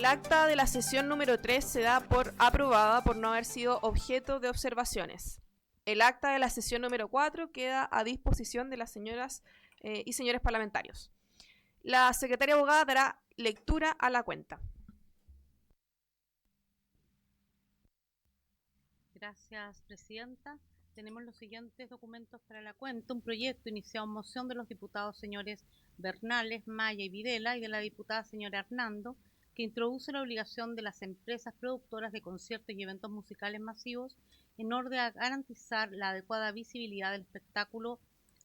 El acta de la sesión número 3 se da por aprobada por no haber sido objeto de observaciones. El acta de la sesión número 4 queda a disposición de las señoras y señores parlamentarios. La secretaria abogada dará lectura a la cuenta. Gracias, presidenta. Tenemos los siguientes documentos para la cuenta. Un proyecto iniciado en moción de los diputados señores Bernales, Maya y Videla y de la diputada señora Hernando, que introduce la obligación de las empresas productoras de conciertos y eventos musicales masivos en orden a garantizar la adecuada visibilidad del espectáculo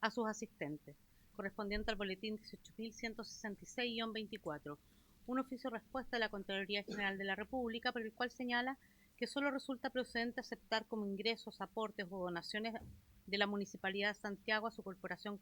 a sus asistentes, correspondiente al boletín 18.166-24. Un oficio de respuesta de la Contraloría General de la República, por el cual señala que solo resulta procedente aceptar como ingresos, aportes o donaciones de la Municipalidad de Santiago a su corporación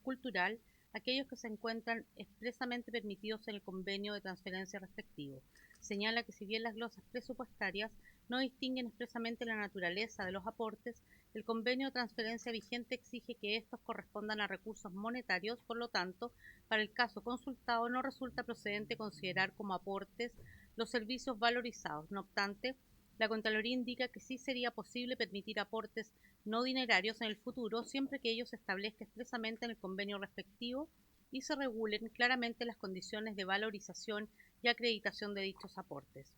cultural aquellos que se encuentran expresamente permitidos en el convenio de transferencia respectivo. Señala que si bien las glosas presupuestarias no distinguen expresamente la naturaleza de los aportes, el convenio de transferencia vigente exige que estos correspondan a recursos monetarios, por lo tanto, para el caso consultado no resulta procedente considerar como aportes los servicios valorizados. No obstante, la Contraloría indica que sí sería posible permitir aportes no dinerarios en el futuro, siempre que ello se establezca expresamente en el convenio respectivo y se regulen claramente las condiciones de valorización y acreditación de dichos aportes.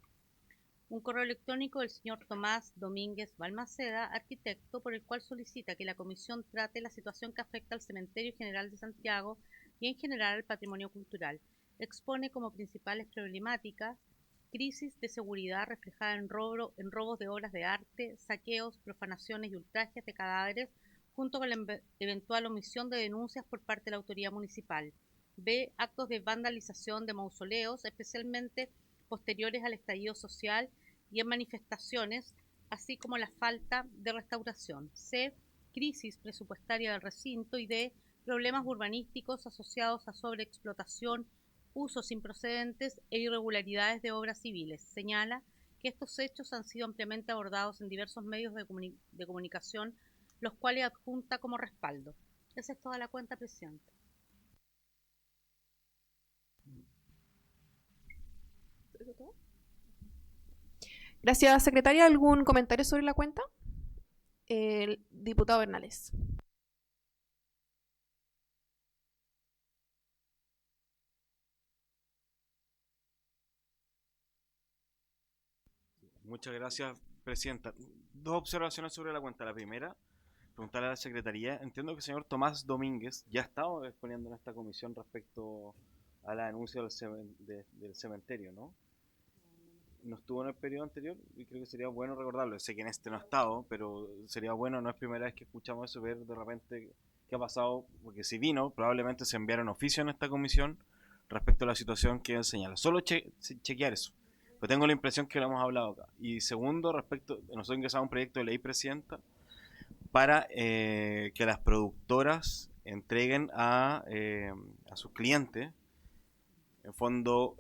Un correo electrónico del señor Tomás Domínguez Balmaceda, arquitecto, por el cual solicita que la comisión trate la situación que afecta al Cementerio General de Santiago y en general al patrimonio cultural. Expone como principales problemáticas crisis de seguridad reflejada en robos de obras de arte, saqueos, profanaciones y ultrajes de cadáveres, junto con la eventual omisión de denuncias por parte de la autoridad municipal. B. Actos de vandalización de mausoleos, especialmente posteriores al estallido social y en manifestaciones, así como la falta de restauración. C. Crisis presupuestaria del recinto. Y D. Problemas urbanísticos asociados a sobreexplotación, usos improcedentes e irregularidades de obras civiles. Señala que estos hechos han sido ampliamente abordados en diversos medios de comunicación, los cuales adjunta como respaldo. Esa es toda la cuenta, presidente. Gracias, secretaria. ¿Algún comentario sobre la cuenta? El diputado Bernales. Muchas gracias, presidenta. Dos observaciones sobre la cuenta. La primera, preguntarle a la secretaría. Entiendo que el señor Tomás Domínguez ya estaba exponiendo en esta comisión respecto a la denuncia del cementerio, ¿no? No estuvo en el periodo anterior y creo que sería bueno recordarlo. Sé que en este no ha estado, pero sería bueno, no es primera vez que escuchamos eso, ver de repente qué ha pasado, porque si vino, probablemente se enviaron oficio en esta comisión respecto a la situación que él señala. Solo chequear eso. Pero tengo la impresión que lo hemos hablado acá. Y segundo, respecto, nosotros ingresamos un proyecto de ley, presidenta, para que las productoras entreguen a sus clientes, en fondo,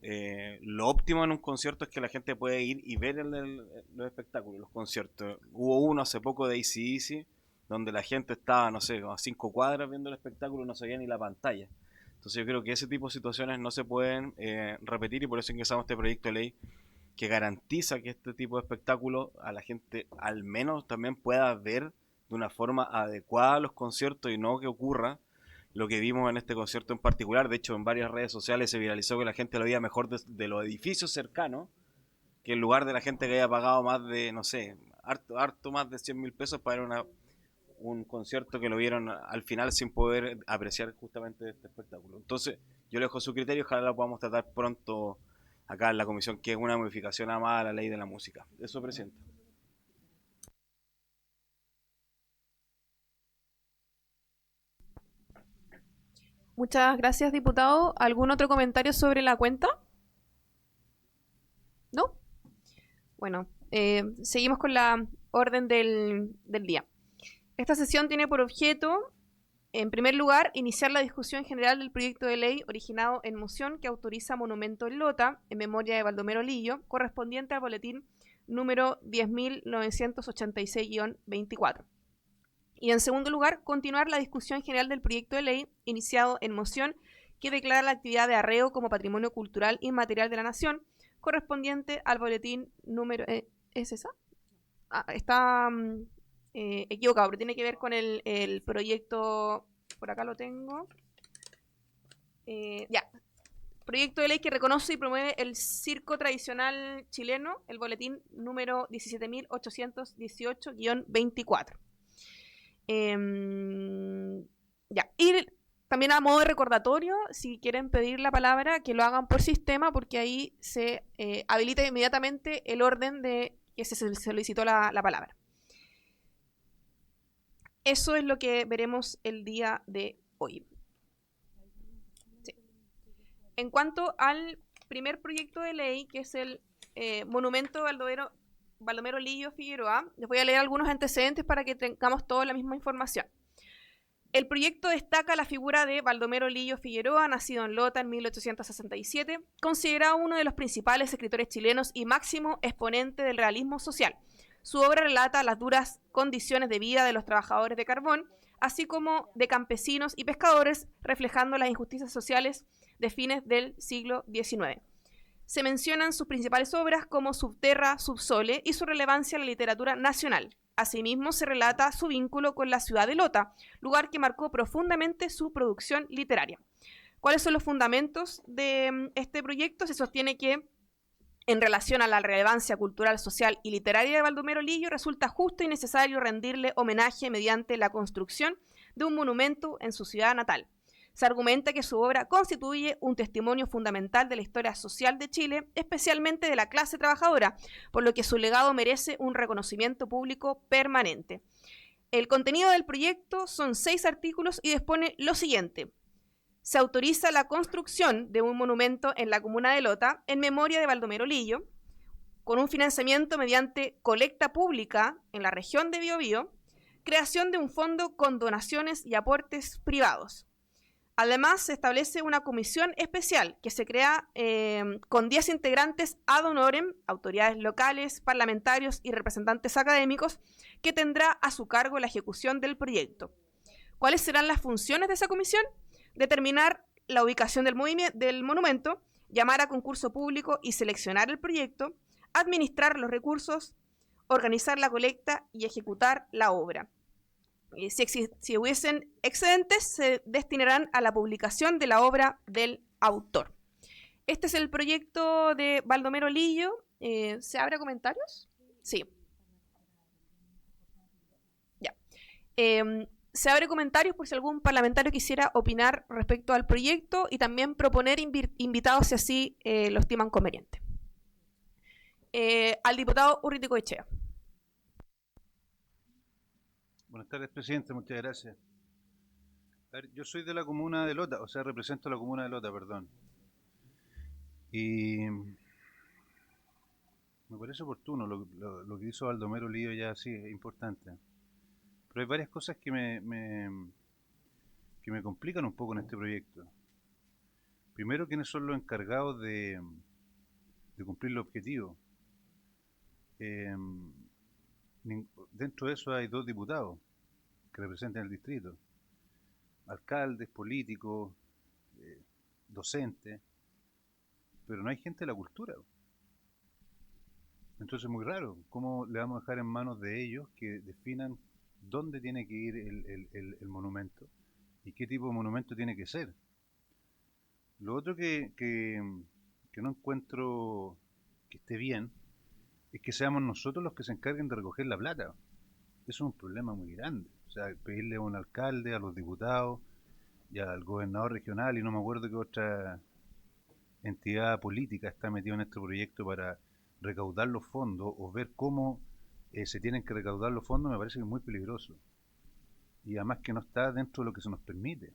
lo óptimo en un concierto es que la gente puede ir y ver los espectáculos, los conciertos. Hubo uno hace poco de AC/DC, donde la gente estaba, no sé, a 5 cuadras viendo el espectáculo y no sabía ni la pantalla. Entonces yo creo que ese tipo de situaciones no se pueden repetir, y por eso ingresamos este proyecto de ley que garantiza que este tipo de espectáculos a la gente al menos también pueda ver de una forma adecuada los conciertos, y no que ocurra lo que vimos en este concierto en particular. De hecho, en varias redes sociales se viralizó que la gente lo veía mejor de los edificios cercanos, que en lugar de la gente que haya pagado más de, no sé, harto más de 100.000 pesos para ver un concierto, que lo vieron al final sin poder apreciar justamente este espectáculo. Entonces, yo le dejo su criterio, ojalá lo podamos tratar pronto acá en la comisión, que es una modificación a la ley de la música. Eso, presidente. Muchas gracias, diputado. ¿Algún otro comentario sobre la cuenta? ¿No? Bueno, seguimos con la orden del día. Esta sesión tiene por objeto, en primer lugar, iniciar la discusión general del proyecto de ley originado en moción que autoriza monumento en Lota, en memoria de Baldomero Lillo, correspondiente al boletín número 10.986-24. Y en segundo lugar, continuar la discusión general del proyecto de ley iniciado en moción que declara la actividad de arreo como patrimonio cultural inmaterial de la nación, correspondiente al boletín número... ¿Es esa? Está equivocado, pero tiene que ver con el proyecto... Por acá lo tengo. Ya. Proyecto de ley que reconoce y promueve el circo tradicional chileno, el boletín número 17.818-24. Ya. Y también a modo de recordatorio, si quieren pedir la palabra, que lo hagan por sistema, porque ahí se habilita inmediatamente el orden de que se solicitó la palabra. Eso es lo que veremos el día de hoy. Sí. En cuanto al primer proyecto de ley, que es el Monumento Baldomero Lillo Figueroa, les voy a leer algunos antecedentes para que tengamos toda la misma información. El proyecto destaca la figura de Baldomero Lillo Figueroa, nacido en Lota en 1867, considerado uno de los principales escritores chilenos y máximo exponente del realismo social. Su obra relata las duras condiciones de vida de los trabajadores de carbón, así como de campesinos y pescadores, reflejando las injusticias sociales de fines del siglo XIX. Se mencionan sus principales obras como Subterra, Subsole y su relevancia en la literatura nacional. Asimismo, se relata su vínculo con la ciudad de Lota, lugar que marcó profundamente su producción literaria. ¿Cuáles son los fundamentos de este proyecto? Se sostiene que, en relación a la relevancia cultural, social y literaria de Baldomero Lillo, resulta justo y necesario rendirle homenaje mediante la construcción de un monumento en su ciudad natal. Se argumenta que su obra constituye un testimonio fundamental de la historia social de Chile, especialmente de la clase trabajadora, por lo que su legado merece un reconocimiento público permanente. El contenido del proyecto son 6 artículos y dispone lo siguiente. Se autoriza la construcción de un monumento en la comuna de Lota en memoria de Baldomero Lillo, con un financiamiento mediante colecta pública en la región de Biobío, creación de un fondo con donaciones y aportes privados. Además, se establece una comisión especial que se crea con 10 integrantes ad honorem, autoridades locales, parlamentarios y representantes académicos, que tendrá a su cargo la ejecución del proyecto. ¿Cuáles serán las funciones de esa comisión? Determinar la ubicación del monumento, llamar a concurso público y seleccionar el proyecto, administrar los recursos, organizar la colecta y ejecutar la obra. Si hubiesen excedentes, se destinarán a la publicación de la obra del autor. Este es el proyecto de Baldomero Lillo. ¿Se abre comentarios? Sí. Ya. Se abre comentarios por si algún parlamentario quisiera opinar respecto al proyecto y también proponer invitados si así lo estiman conveniente. Al diputado Urriticoechea. Buenas tardes, presidente, muchas gracias. A ver, yo soy de la comuna de Lota, o sea, represento a la comuna de Lota, perdón. Y me parece oportuno lo que hizo Baldomero Lillo, ya sí, es importante. Pero hay varias cosas que me complican un poco en este proyecto. Primero, ¿quiénes son los encargados de cumplir los objetivos? Dentro de eso hay 2 diputados que representan el distrito, alcaldes, políticos, docentes, pero no hay gente de la cultura. Entonces es muy raro, ¿cómo le vamos a dejar en manos de ellos que definan dónde tiene que ir el monumento y qué tipo de monumento tiene que ser? Lo otro que no encuentro que esté bien es que seamos nosotros los que se encarguen de recoger la plata. Eso es un problema muy grande. O sea, pedirle a un alcalde, a los diputados y al gobernador regional, y no me acuerdo qué otra entidad política está metida en este proyecto para recaudar los fondos o ver cómo se tienen que recaudar los fondos, me parece que es muy peligroso. Y además que no está dentro de lo que se nos permite.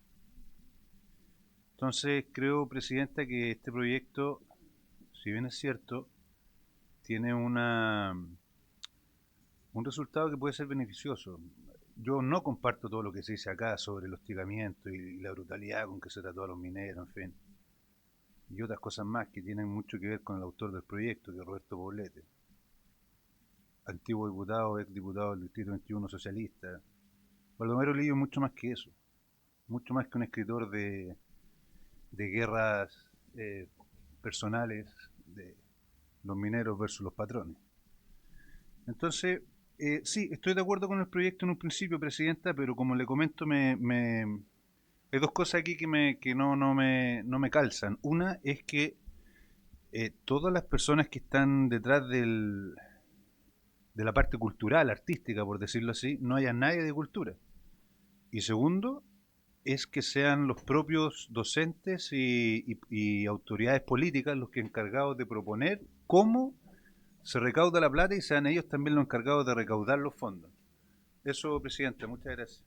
Entonces creo, presidenta, que este proyecto, si bien es cierto, tiene un resultado que puede ser beneficioso. Yo no comparto todo lo que se dice acá sobre el hostigamiento y la brutalidad con que se trató a los mineros, en fin. Y otras cosas más que tienen mucho que ver con el autor del proyecto, que es Roberto Poblete. Antiguo diputado, ex diputado del Distrito 21 socialista. Baldomero Lillo es mucho más que eso. Mucho más que un escritor de guerras personales, los mineros versus los patrones. Entonces, sí, estoy de acuerdo con el proyecto en un principio, Presidenta, pero como le comento, hay dos cosas aquí que no me calzan. Una es que todas las personas que están detrás de la parte cultural, artística, por decirlo así, no haya nadie de cultura. Y segundo, es que sean los propios docentes y autoridades políticas los que encargados de proponer cómo se recauda la plata y sean ellos también los encargados de recaudar los fondos. Eso, Presidente, muchas gracias.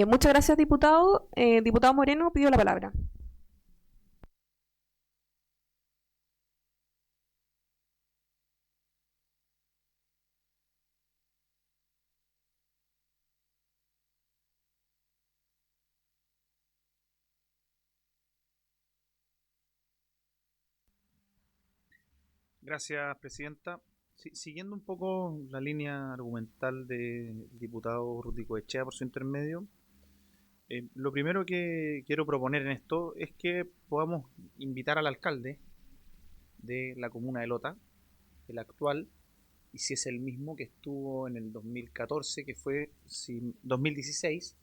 Muchas gracias, diputado. Diputado Moreno, pido la palabra. Gracias, Presidenta. Siguiendo un poco la línea argumental del diputado Ruti Coechea por su intermedio, lo primero que quiero proponer en esto es que podamos invitar al alcalde de la comuna de Lota, el actual, y si es el mismo que estuvo en el 2014, que fue 2016,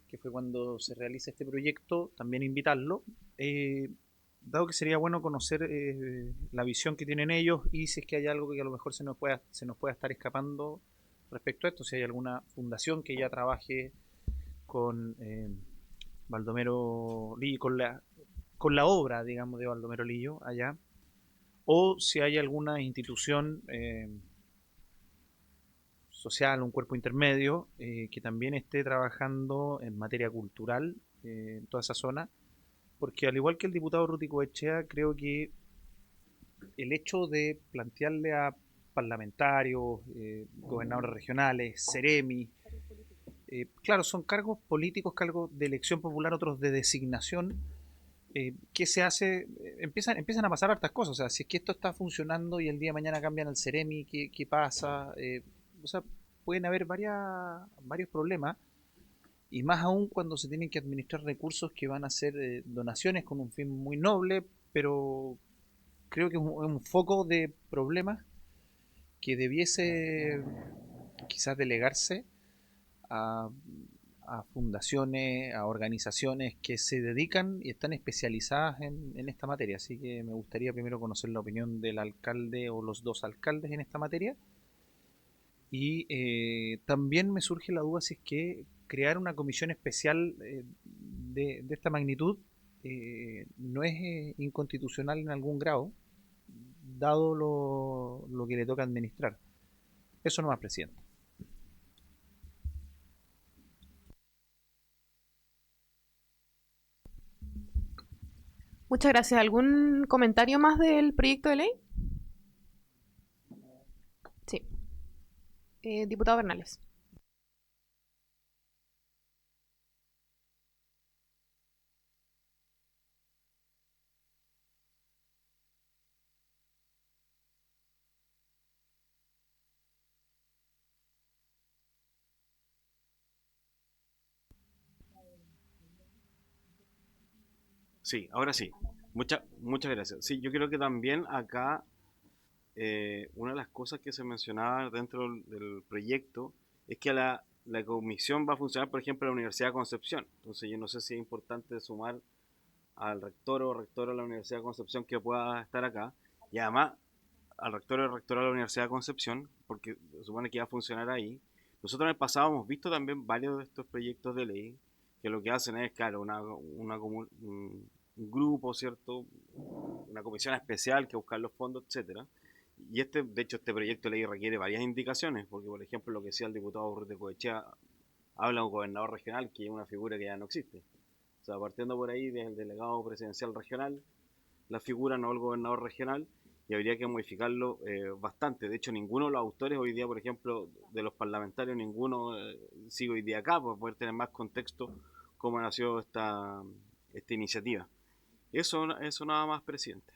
que fue cuando se realiza este proyecto, también invitarlo. Dado que sería bueno conocer la visión que tienen ellos y si es que hay algo que a lo mejor se nos pueda estar escapando respecto a esto, si hay alguna fundación que ya trabaje con Baldomero Lillo, con la obra, digamos, de Baldomero Lillo allá, o si hay alguna institución social, un cuerpo intermedio que también esté trabajando en materia cultural en toda esa zona, porque al igual que el diputado Ruti Coechea, creo que el hecho de plantearle a parlamentarios, gobernadores regionales, seremi, claro, son cargos políticos, cargos de elección popular, otros de designación, ¿qué se hace? Empiezan a pasar hartas cosas, o sea, si es que esto está funcionando y el día de mañana cambian al seremi, ¿qué pasa? O sea, pueden haber varios problemas, y más aún cuando se tienen que administrar recursos que van a ser donaciones con un fin muy noble, pero creo que es un foco de problemas que debiese quizás delegarse a, a fundaciones, a organizaciones que se dedican y están especializadas en esta materia. Así que me gustaría primero conocer la opinión del alcalde o los dos alcaldes en esta materia. Y también me surge la duda si es que crear una comisión especial de esta magnitud no es inconstitucional en algún grado, dado lo que le toca administrar. Eso no más, Presidente. Muchas gracias. ¿Algún comentario más del proyecto de ley? Sí. Diputado Bernales. Sí, ahora sí. Muchas gracias. Sí, yo creo que también acá una de las cosas que se mencionaba dentro del proyecto es que la comisión va a funcionar, por ejemplo, en la Universidad de Concepción. Entonces yo no sé si es importante sumar al rector o rectora de la Universidad de Concepción que pueda estar acá, y además al rector o rectora de la Universidad de Concepción, porque se supone que va a funcionar ahí. Nosotros en el pasado hemos visto también varios de estos proyectos de ley que lo que hacen es, claro, un grupo, ¿cierto? Una comisión especial que buscar los fondos, etcétera. Y de hecho, este proyecto de ley requiere varias indicaciones, porque, por ejemplo, lo que decía el diputado Urrutia Coechea, habla de un gobernador regional, que es una figura que ya no existe. O sea, partiendo por ahí, desde el delegado presidencial regional, la figura, no el gobernador regional, y habría que modificarlo bastante. De hecho, ninguno de los autores hoy día, por ejemplo, de los parlamentarios, ninguno sigue hoy día acá, para poder tener más contexto cómo nació esta iniciativa. Eso nada más, presidente.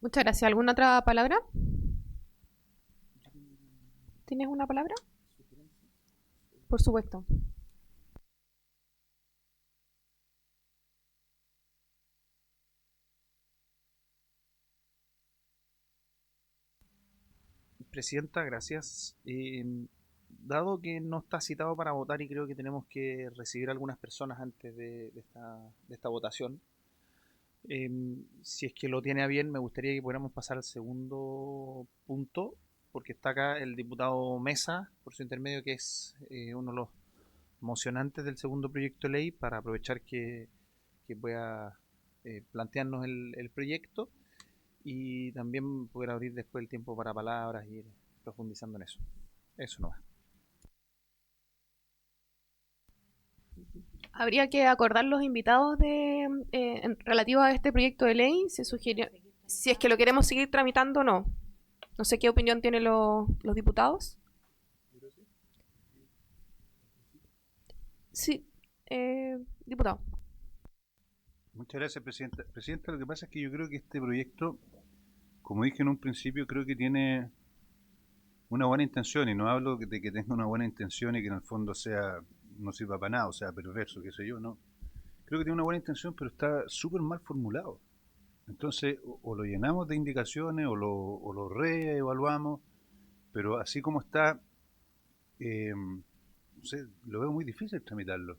Muchas gracias. ¿Alguna otra palabra? ¿Tienes una palabra? Por supuesto. Presidenta, gracias. Dado que no está citado para votar y creo que tenemos que recibir algunas personas antes de esta votación, si es que lo tiene a bien, me gustaría que pudiéramos pasar al segundo punto, porque está acá el diputado Mesa, por su intermedio, que es uno de los mocionantes del segundo proyecto de ley, para aprovechar que pueda plantearnos el proyecto y también poder abrir después el tiempo para palabras y ir profundizando en eso. Eso no va. Habría que acordar los invitados relativos a este proyecto de ley. Se sugiere si es que lo queremos seguir tramitando o no. No sé qué opinión tienen los diputados. Sí, diputado. Muchas gracias, Presidenta. Presidenta, lo que pasa es que yo creo que este proyecto, como dije en un principio, creo que tiene una buena intención, y no hablo de que tenga una buena intención y que en el fondo no sirva para nada, o sea, perverso, qué sé yo, no. Creo que tiene una buena intención, pero está súper mal formulado. Entonces, o lo llenamos de indicaciones o lo reevaluamos, pero así como está, no sé, lo veo muy difícil tramitarlo,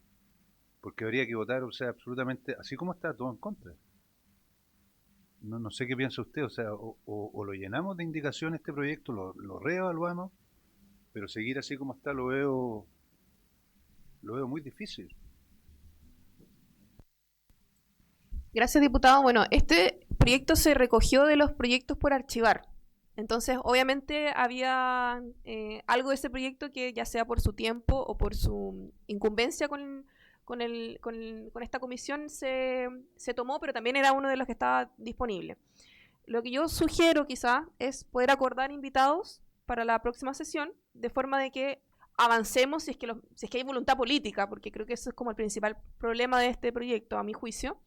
porque habría que votar, o sea, absolutamente, así como está, todo en contra. No sé qué piensa usted, o sea, o lo llenamos de indicaciones este proyecto, lo reevaluamos, pero seguir así como está lo veo muy difícil. Gracias, diputado. Bueno, este proyecto se recogió de los proyectos por archivar. Entonces, obviamente había algo de ese proyecto que ya sea por su tiempo o por su incumbencia con esta comisión se tomó, pero también era uno de los que estaba disponible. Lo que yo sugiero quizá es poder acordar invitados para la próxima sesión, de forma de que avancemos si es que hay voluntad política, porque creo que eso es como el principal problema de este proyecto, a mi juicio.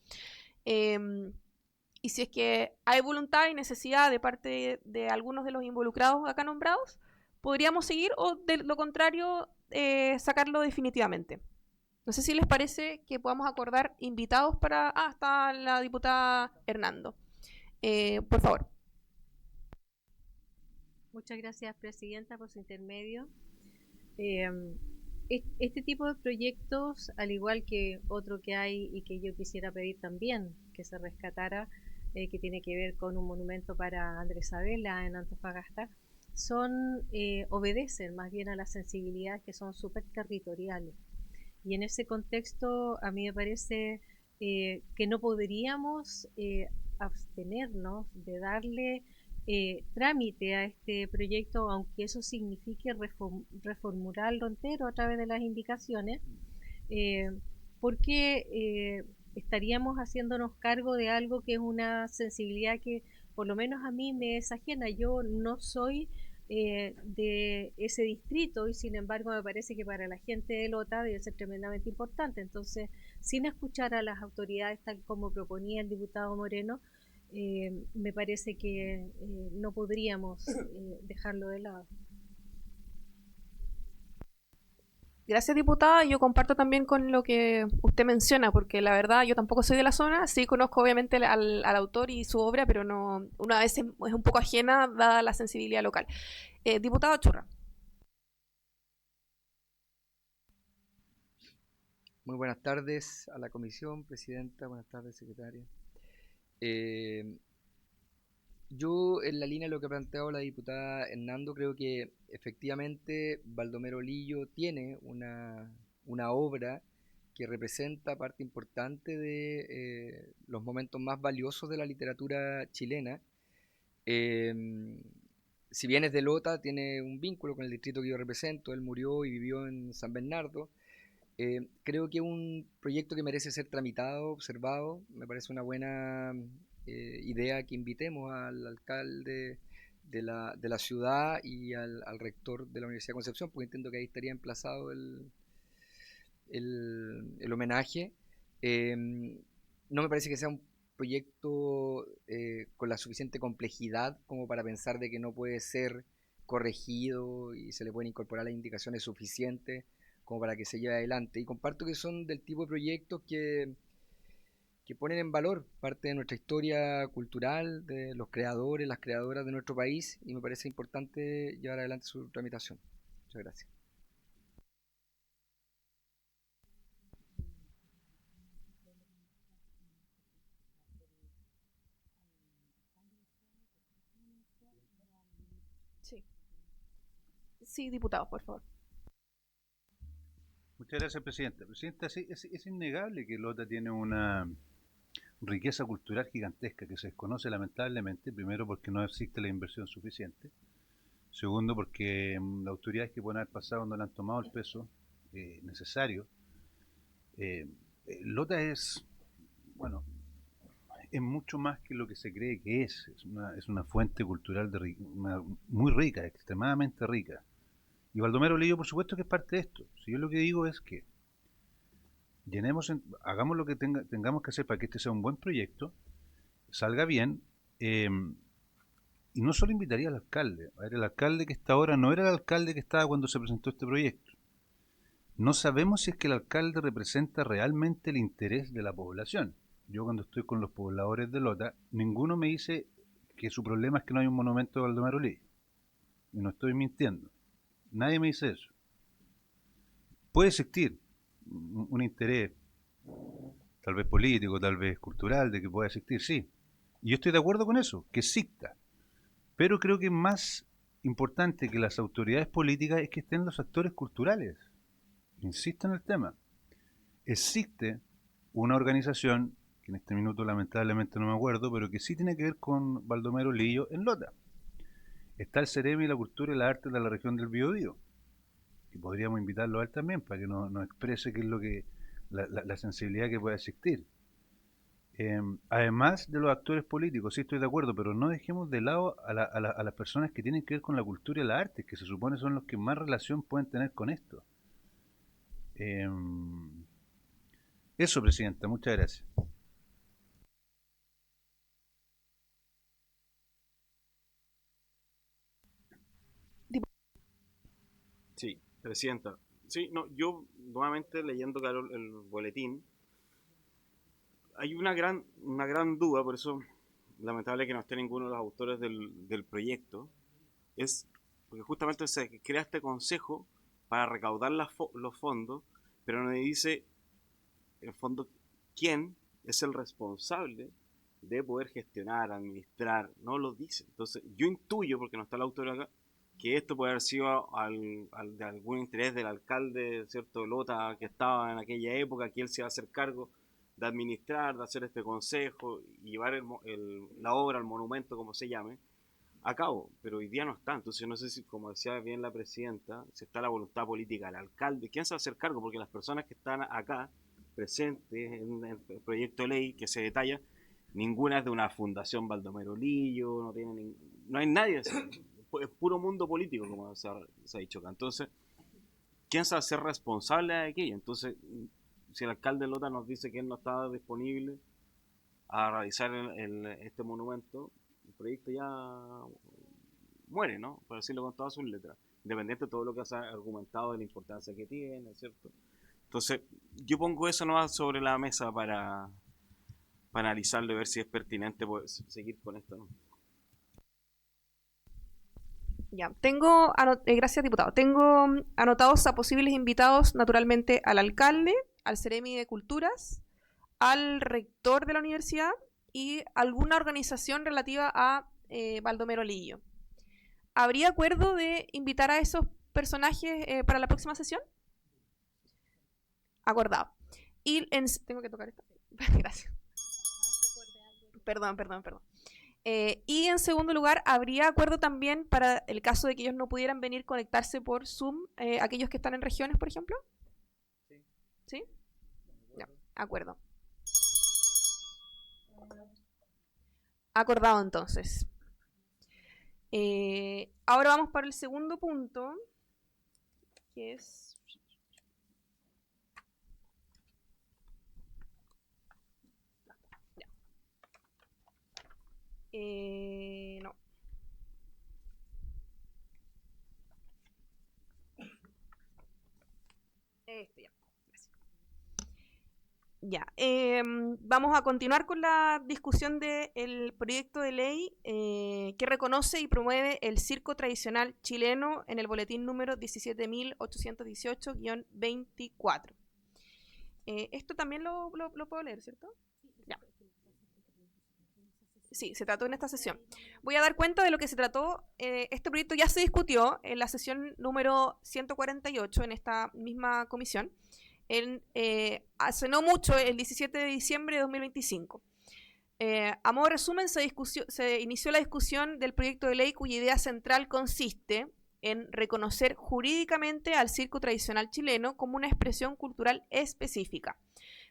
Y si es que hay voluntad y necesidad de parte de algunos de los involucrados acá nombrados, podríamos seguir o de lo contrario sacarlo definitivamente. No sé si les parece que podamos acordar invitados para... Ah, está la diputada Hernando. Por favor. Muchas gracias, Presidenta, por su intermedio. Este tipo de proyectos, al igual que otro que hay y que yo quisiera pedir también que se rescatara, que tiene que ver con un monumento para Andrés Sabela en Antofagasta, obedecen más bien a las sensibilidades que son súper territoriales. Y en ese contexto, a mí me parece que no podríamos abstenernos de darle trámite a este proyecto, aunque eso signifique reformularlo entero a través de las indicaciones, porque estaríamos haciéndonos cargo de algo que es una sensibilidad que por lo menos a mí me es ajena. Yo no soy de ese distrito y sin embargo me parece que para la gente de Lota debe ser tremendamente importante. Entonces, sin escuchar a las autoridades tal como proponía el diputado Moreno, me parece que no podríamos dejarlo de lado. Gracias, diputada. Yo comparto también con lo que usted menciona, porque la verdad yo tampoco soy de la zona. Sí conozco obviamente al autor y su obra, pero no, una vez es un poco ajena dada la sensibilidad local. Diputado Churra. Muy buenas tardes a la comisión, presidenta, buenas tardes, secretaria. Yo, en la línea de lo que ha planteado la diputada Hernando, creo que efectivamente Baldomero Lillo tiene una obra que representa parte importante de los momentos más valiosos de la literatura chilena. Si bien es de Lota, tiene un vínculo con el distrito que yo represento. Él murió y vivió en San Bernardo. Creo que es un proyecto que merece ser tramitado, observado. Me parece una buena idea que invitemos al alcalde de la ciudad y al rector de la Universidad de Concepción, porque entiendo que ahí estaría emplazado el homenaje. No me parece que sea proyecto con la suficiente complejidad como para pensar de que no puede ser corregido y se le pueden incorporar las indicaciones suficientes como para que se lleve adelante. Y comparto que son del tipo de proyectos que ponen en valor parte de nuestra historia cultural, de los creadores, las creadoras de nuestro país, y me parece importante llevar adelante su tramitación. Muchas gracias. Sí. Sí, diputado, por favor. Muchas gracias, Presidenta. Presidenta, sí, es innegable que Lota tiene una riqueza cultural gigantesca que se desconoce lamentablemente, primero porque no existe la inversión suficiente, segundo porque las autoridades que pueden haber pasado no le han tomado el peso necesario. Lota es, bueno, es mucho más que lo que se cree que es una fuente cultural muy rica, extremadamente rica. Y Baldomero Lillo, por supuesto que es parte de esto. Si yo lo que digo es que hagamos lo que tengamos que hacer para que este sea un buen proyecto, salga bien, y no solo invitaría al alcalde. A ver, el alcalde que está ahora no era el alcalde que estaba cuando se presentó este proyecto. No sabemos si es que el alcalde representa realmente el interés de la población. Yo cuando estoy con los pobladores de Lota, ninguno me dice que su problema es que no hay un monumento de Baldomero Lillo. Y no estoy mintiendo. Nadie me dice eso. Puede existir un interés, tal vez político, tal vez cultural, de que pueda existir, sí. Y yo estoy de acuerdo con eso, que exista. Pero creo que más importante que las autoridades políticas es que estén los actores culturales. Insisto en el tema. Existe una organización, que en este minuto lamentablemente no me acuerdo, pero que sí tiene que ver con Baldomero Lillo en Lota. Está el Ceremi y la Cultura y las Artes de la región del Biobío, que podríamos invitarlo a él también para que nos exprese qué es lo que la sensibilidad que pueda existir. Además de los actores políticos, sí estoy de acuerdo, pero no dejemos de lado a las personas que tienen que ver con la cultura y las artes, que se supone son los que más relación pueden tener con esto. Eso, Presidenta, muchas gracias. Sí, Presidenta. Sí, no, yo nuevamente leyendo, claro, el boletín, hay una gran duda, por eso lamentable que no esté ninguno de los autores del proyecto, es porque justamente se crea este consejo para recaudar los fondos, pero no dice, en el fondo, quién es el responsable de poder gestionar, administrar, no lo dice. Entonces, yo intuyo, porque no está el autor acá, que esto puede haber sido de algún interés del alcalde, ¿cierto?, de Lota, que estaba en aquella época, que él se iba a hacer cargo de administrar, de hacer este consejo, y llevar la obra, el monumento, como se llame, a cabo, pero hoy día no está. Entonces no sé si, como decía bien la presidenta, si está la voluntad política del alcalde, ¿quién se va a hacer cargo? Porque las personas que están acá presentes en el proyecto de ley que se detalla, ninguna es de una fundación Baldomero Lillo, no hay nadie, es puro mundo político, como se ha dicho acá. Entonces, ¿quién se va a hacer responsable de aquello? Entonces, si el alcalde de Lota nos dice que él no estaba disponible a realizar este monumento, el proyecto ya muere, ¿no? Por decirlo con todas sus letras, independiente de todo lo que se ha argumentado de la importancia que tiene, ¿cierto? Entonces, yo pongo eso nomás sobre la mesa para analizarlo y ver si es pertinente pues, seguir con esto, ¿no? Ya, gracias, diputado. Tengo anotados a posibles invitados, naturalmente, al alcalde, al Ceremi de Culturas, al rector de la universidad y alguna organización relativa a Baldomero Lillo. ¿Habría acuerdo de invitar a esos personajes para la próxima sesión? Acordado. Y tengo que tocar esto. Gracias. Perdón. Y en segundo lugar, ¿habría acuerdo también para el caso de que ellos no pudieran venir conectarse por Zoom, aquellos que están en regiones, por ejemplo? Sí. ¿Sí? Ya, acuerdo. Acordado entonces. Ahora vamos para el segundo punto, que es... Ya. Ya, vamos a continuar con la discusión del proyecto de ley que reconoce y promueve el circo tradicional chileno en el boletín número 17.818-24. Esto también lo puedo leer, ¿cierto? Ya. Sí, se trató en esta sesión. Voy a dar cuenta de lo que se trató. Este proyecto ya se discutió en la sesión número 148 en esta misma comisión. Hace no mucho, el 17 de diciembre de 2025. A modo de resumen, se inició la discusión del proyecto de ley cuya idea central consiste en reconocer jurídicamente al circo tradicional chileno como una expresión cultural específica.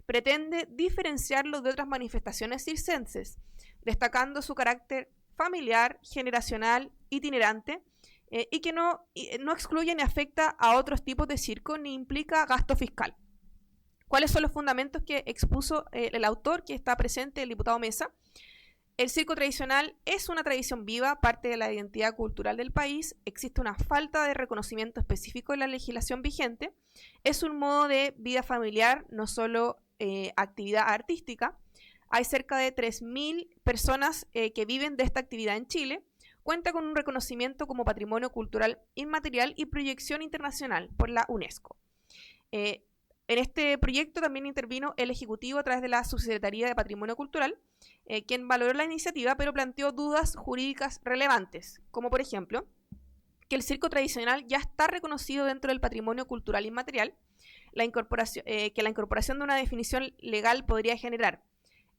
Pretende diferenciarlo de otras manifestaciones circenses, destacando su carácter familiar, generacional, itinerante, y que no excluye ni afecta a otros tipos de circo ni implica gasto fiscal. ¿Cuáles son los fundamentos que expuso el autor, que está presente, el diputado Mesa? El circo tradicional es una tradición viva, parte de la identidad cultural del país. Existe una falta de reconocimiento específico en la legislación vigente. Es un modo de vida familiar, no solo actividad artística. Hay cerca de 3.000 personas que viven de esta actividad en Chile. Cuenta con un reconocimiento como patrimonio cultural inmaterial y proyección internacional por la UNESCO. En este proyecto también intervino el Ejecutivo a través de la Subsecretaría de Patrimonio Cultural, quien valoró la iniciativa, pero planteó dudas jurídicas relevantes, como por ejemplo, que el circo tradicional ya está reconocido dentro del patrimonio cultural inmaterial, que la incorporación de una definición legal podría generar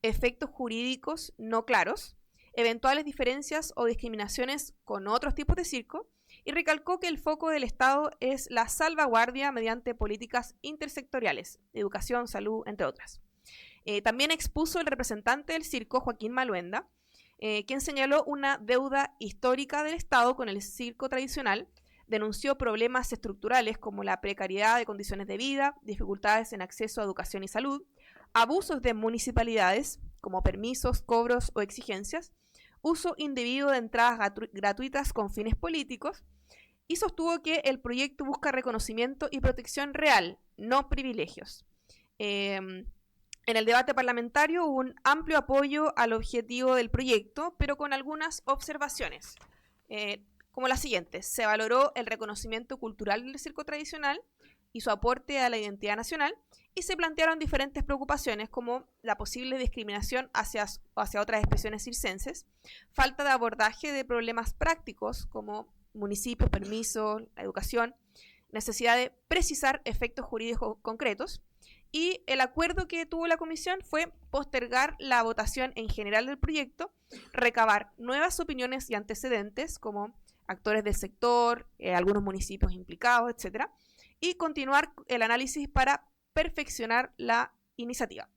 efectos jurídicos no claros, eventuales diferencias o discriminaciones con otros tipos de circo, y recalcó que el foco del Estado es la salvaguardia mediante políticas intersectoriales, educación, salud, entre otras. También expuso el representante del circo, Joaquín Maluenda, quien señaló una deuda histórica del Estado con el circo tradicional, denunció problemas estructurales como la precariedad de condiciones de vida, dificultades en acceso a educación y salud, abusos de municipalidades como permisos, cobros o exigencias, uso indebido de entradas gratuitas con fines políticos, y sostuvo que el proyecto busca reconocimiento y protección real, no privilegios. En el debate parlamentario hubo un amplio apoyo al objetivo del proyecto, pero con algunas observaciones, como las siguientes. Se valoró el reconocimiento cultural del circo tradicional y su aporte a la identidad nacional, y se plantearon diferentes preocupaciones como la posible discriminación hacia otras expresiones circenses, falta de abordaje de problemas prácticos como municipios, permisos, educación, necesidad de precisar efectos jurídicos concretos, y el acuerdo que tuvo la comisión fue postergar la votación en general del proyecto, recabar nuevas opiniones y antecedentes como actores del sector, algunos municipios implicados, etc., y continuar el análisis para perfeccionar la iniciativa.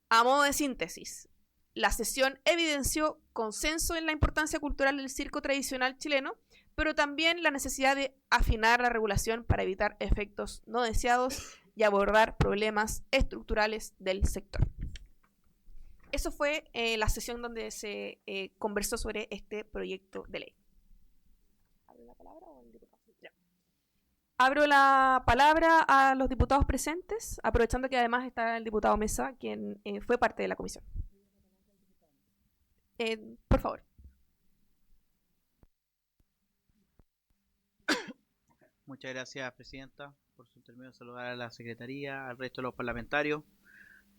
A modo de síntesis, la sesión evidenció consenso en la importancia cultural del circo tradicional chileno, pero también la necesidad de afinar la regulación para evitar efectos no deseados y abordar problemas estructurales del sector. Eso fue la sesión donde se conversó sobre este proyecto de ley. ¿Abro la palabra o el diputado? Ya. Abro la palabra a los diputados presentes, aprovechando que además está el diputado Mesa, quien fue parte de la comisión. Por favor. Muchas gracias, Presidenta, por su término. Saludar a la Secretaría, al resto de los parlamentarios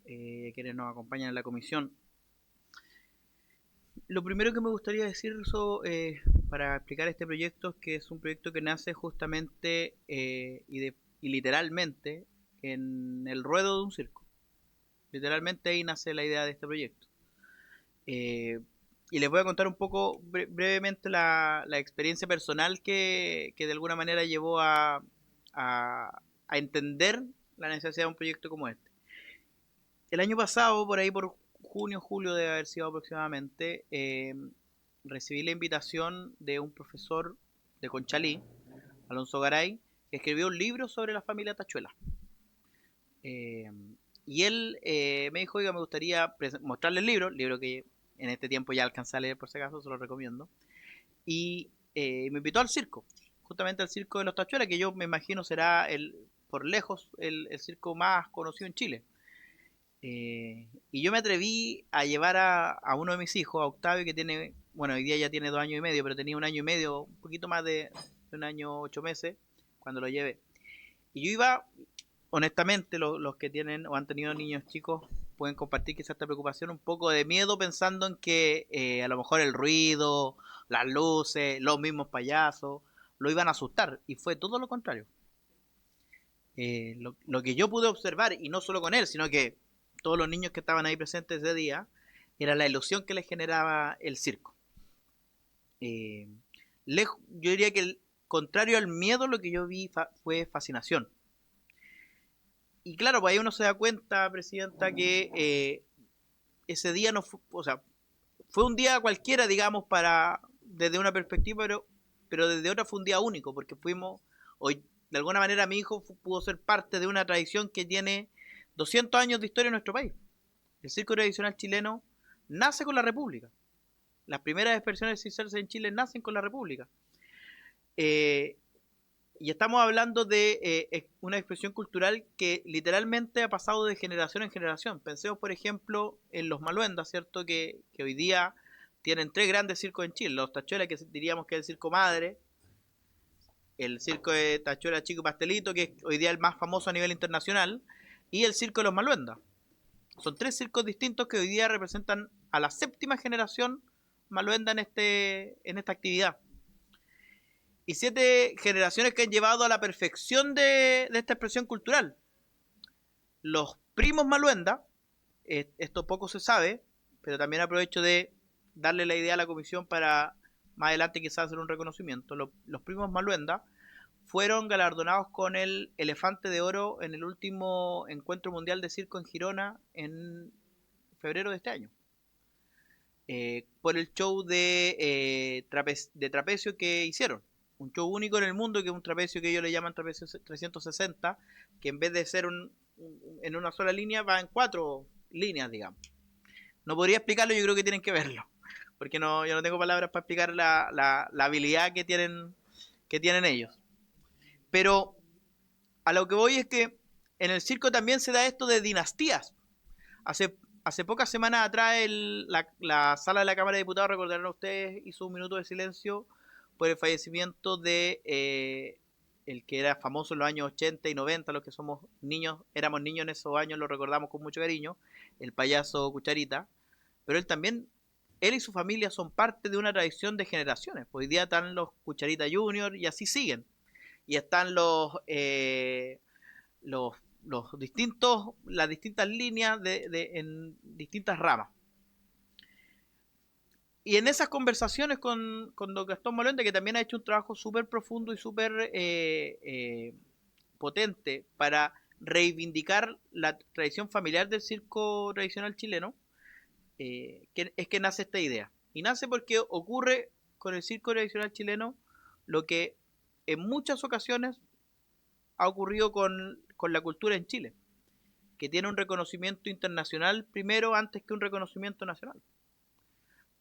quienes nos acompañan en la comisión. Lo primero que me gustaría decir para explicar este proyecto es que es un proyecto que nace justamente y literalmente en el ruedo de un circo. Literalmente ahí nace la idea de este proyecto. Y les voy a contar un poco brevemente la experiencia personal que de alguna manera llevó a entender la necesidad de un proyecto como este. El año pasado, por ahí por junio, julio debe haber sido aproximadamente, recibí la invitación de un profesor de Conchalí, Alonso Garay, que escribió un libro sobre la familia Tachuela. Y él me dijo, oiga, me gustaría mostrarle el libro que en este tiempo ya alcancé a leer por si acaso, se lo recomiendo. Y me invitó al circo, justamente al circo de los Tachuelas, que yo me imagino será por lejos el circo más conocido en Chile. Y yo me atreví a llevar a uno de mis hijos, a Octavio, que tiene, bueno, hoy día ya tiene 2 años y medio, pero tenía 1 año y medio, un poquito más de 1 año 8 meses, cuando lo llevé. Y yo iba, honestamente, los que tienen o han tenido niños chicos pueden compartir quizás esta preocupación, un poco de miedo pensando en que a lo mejor el ruido, las luces, los mismos payasos, lo iban a asustar. Y fue todo lo contrario. Lo que yo pude observar, y no solo con él, sino que todos los niños que estaban ahí presentes ese día, era la ilusión que les generaba el circo. Yo diría que contrario al miedo, lo que yo vi fue fascinación. Y claro, pues ahí uno se da cuenta, Presidenta, que ese día no fue, o sea, fue un día cualquiera, digamos, desde una perspectiva, pero desde otra fue un día único, porque hoy, de alguna manera mi hijo pudo ser parte de una tradición que tiene 200 años de historia en nuestro país. El circo tradicional chileno nace con la República. Las primeras expresiones circenses en Chile nacen con la República. Y estamos hablando de una expresión cultural que literalmente ha pasado de generación en generación. Pensemos, por ejemplo, en los Maluendas, ¿cierto? Que hoy día tienen 3 grandes circos en Chile. Los Tachuelas, que diríamos que es el circo madre. El circo de Tachuela Chico y Pastelito, que es hoy día el más famoso a nivel internacional. Y el circo de los Maluendas. Son 3 circos distintos que hoy día representan a la 7ª generación maluenda en esta actividad. Y 7 generaciones que han llevado a la perfección de esta expresión cultural. Los primos Maluenda, esto poco se sabe, pero también aprovecho de darle la idea a la comisión para más adelante quizás hacer un reconocimiento. Los primos Maluenda fueron galardonados con el Elefante de Oro en el último encuentro mundial de circo en Girona en febrero de este año. Por el show de trapecio que hicieron. Un show único en el mundo, que es un trapecio que ellos le llaman trapecio 360, que en vez de ser en una sola línea, va en 4 líneas, digamos. No podría explicarlo, yo creo que tienen que verlo, porque yo no tengo palabras para explicar la habilidad que tienen ellos. Pero a lo que voy es que en el circo también se da esto de dinastías. Hace pocas semanas atrás la sala de la Cámara de Diputados, recordarán ustedes, hizo un minuto de silencio por el fallecimiento de el que era famoso en los años 80 y 90, los que somos niños, éramos niños en esos años, lo recordamos con mucho cariño, el payaso Cucharita. Pero él y su familia son parte de una tradición de generaciones. Hoy día están los Cucharita Junior y así siguen. Y están las distintas líneas en distintas ramas. Y en esas conversaciones con don Gastón Maluenda, que también ha hecho un trabajo súper profundo y súper potente para reivindicar la tradición familiar del circo tradicional chileno, es que nace esta idea. Y nace porque ocurre con el circo tradicional chileno lo que en muchas ocasiones ha ocurrido con la cultura en Chile, que tiene un reconocimiento internacional primero antes que un reconocimiento nacional.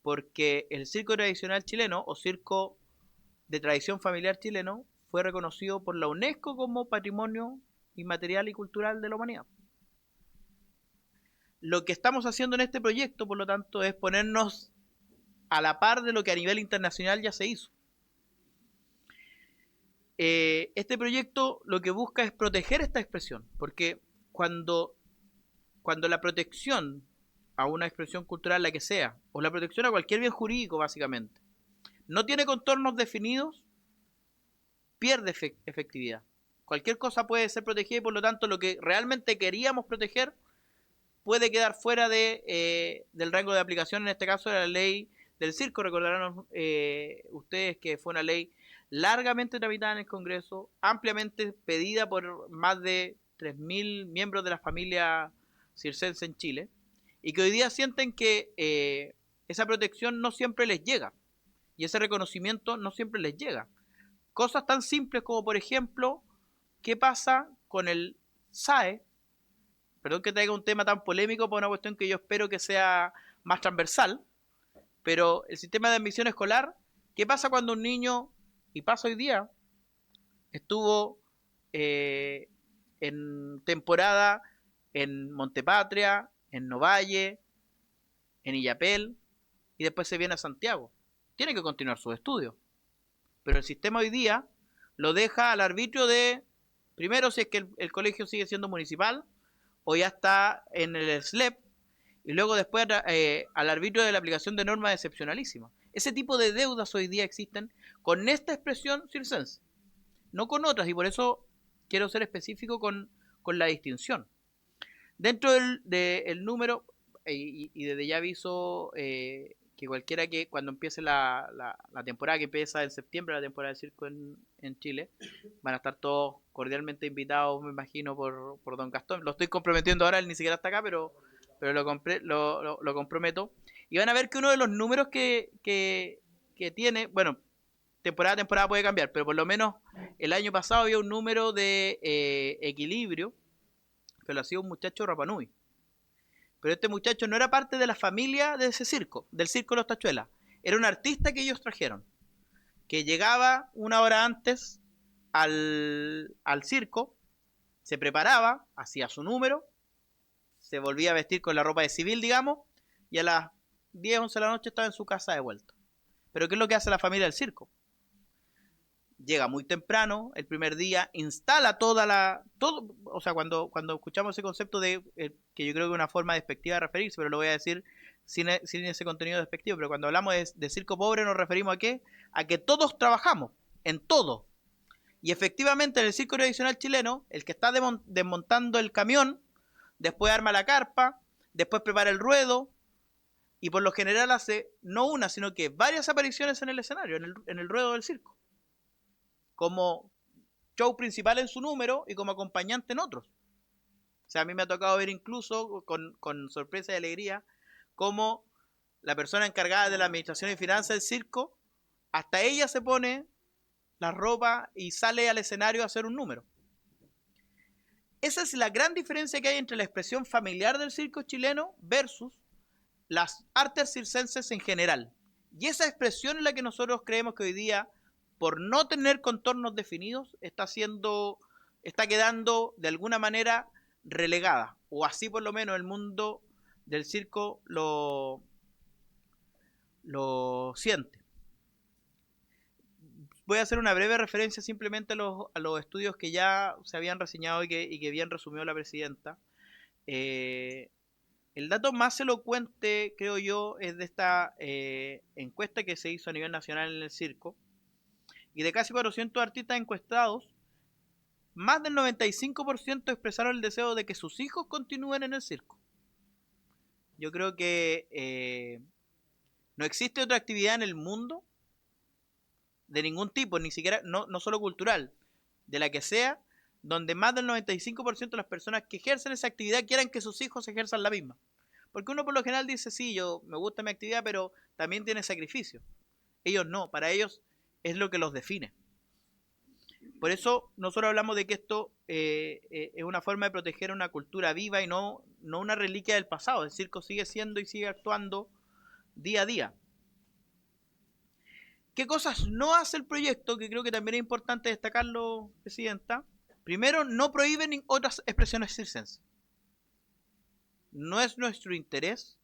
Porque el circo tradicional chileno o circo de tradición familiar chileno fue reconocido por la UNESCO como Patrimonio Inmaterial y Cultural de la Humanidad. Lo que estamos haciendo en este proyecto, por lo tanto, es ponernos a la par de lo que a nivel internacional ya se hizo. Este proyecto lo que busca es proteger esta expresión, porque cuando la protección a una expresión cultural, la que sea, o la protección a cualquier bien jurídico, básicamente, no tiene contornos definidos, pierde efectividad. Cualquier cosa puede ser protegida y por lo tanto lo que realmente queríamos proteger puede quedar fuera del rango de aplicación, en este caso de la ley del circo. Recordarán ustedes que fue una ley largamente tramitada en el Congreso, ampliamente pedida por más de 3.000 miembros de la familia circense en Chile, y que hoy día sienten que esa protección no siempre les llega, y ese reconocimiento no siempre les llega. Cosas tan simples como, por ejemplo, ¿qué pasa con el SAE? Perdón que traiga un tema tan polémico por una cuestión que yo espero que sea más transversal, pero el sistema de admisión escolar, ¿qué pasa cuando un niño, y pasa hoy día, estuvo en temporada en Montepatria, en Novalle, en Illapel, y después se viene a Santiago. Tiene que continuar sus estudios. Pero el sistema hoy día lo deja al arbitrio de, primero, si es que el colegio sigue siendo municipal o ya está en el SLEP, y luego después al arbitrio de la aplicación de normas excepcionalísimas. Ese tipo de deudas hoy día existen con esta expresión circense, no con otras, y por eso quiero ser específico con la distinción. Dentro del número, y desde ya aviso que cualquiera que cuando empiece la temporada que empieza en septiembre, la temporada de circo en Chile, van a estar todos cordialmente invitados, me imagino, por don Gastón. Lo estoy comprometiendo ahora, él ni siquiera está acá, pero lo comprometo. Y van a ver que uno de los números que tiene, bueno, temporada a temporada puede cambiar, pero por lo menos el año pasado había un número de equilibrio que lo hacía un muchacho Rapanui. Pero este muchacho no era parte de la familia de ese circo, del circo de los Tachuelas. Era un artista que ellos trajeron, que llegaba una hora antes al circo, se preparaba, hacía su número, se volvía a vestir con la ropa de civil, digamos, y a las 10, 11 de la noche estaba en su casa de vuelta. Pero ¿qué es lo que hace la familia del circo? Llega muy temprano, el primer día, instala o sea, cuando escuchamos ese concepto de, que yo creo que es una forma despectiva de referirse, pero lo voy a decir sin ese contenido despectivo, pero cuando hablamos de circo pobre nos referimos ¿a qué? A que todos trabajamos, en todo. Y efectivamente en el circo tradicional chileno, el que está desmontando el camión, después arma la carpa, después prepara el ruedo, y por lo general hace no una, sino que varias apariciones en el escenario, en el ruedo del circo, como show principal en su número y como acompañante en otros. O sea, a mí me ha tocado ver incluso con sorpresa y alegría cómo la persona encargada de la administración y finanzas del circo, hasta ella se pone la ropa y sale al escenario a hacer un número. Esa es la gran diferencia que hay entre la expresión familiar del circo chileno versus las artes circenses en general. Y esa expresión es la que nosotros creemos que hoy día, por no tener contornos definidos, está quedando de alguna manera relegada, o así por lo menos el mundo del circo lo siente. Voy a hacer una breve referencia simplemente a los estudios que ya se habían reseñado y que bien resumió la presidenta. El dato más elocuente, creo yo, es de esta encuesta que se hizo a nivel nacional en el circo, y de casi 400 artistas encuestados, más del 95% expresaron el deseo de que sus hijos continúen en el circo. Yo creo que no existe otra actividad en el mundo, de ningún tipo, ni siquiera, no solo cultural, de la que sea, donde más del 95% de las personas que ejercen esa actividad quieran que sus hijos ejerzan la misma. Porque uno por lo general dice, sí, yo me gusta mi actividad, pero también tiene sacrificio. Ellos no, para ellos es lo que los define. Por eso nosotros hablamos de que esto es una forma de proteger una cultura viva y no una reliquia del pasado. El circo sigue siendo y sigue actuando día a día. ¿Qué cosas no hace el proyecto? Que creo que también es importante destacarlo, Presidenta. Primero, no prohíben otras expresiones circenses. No es nuestro interés,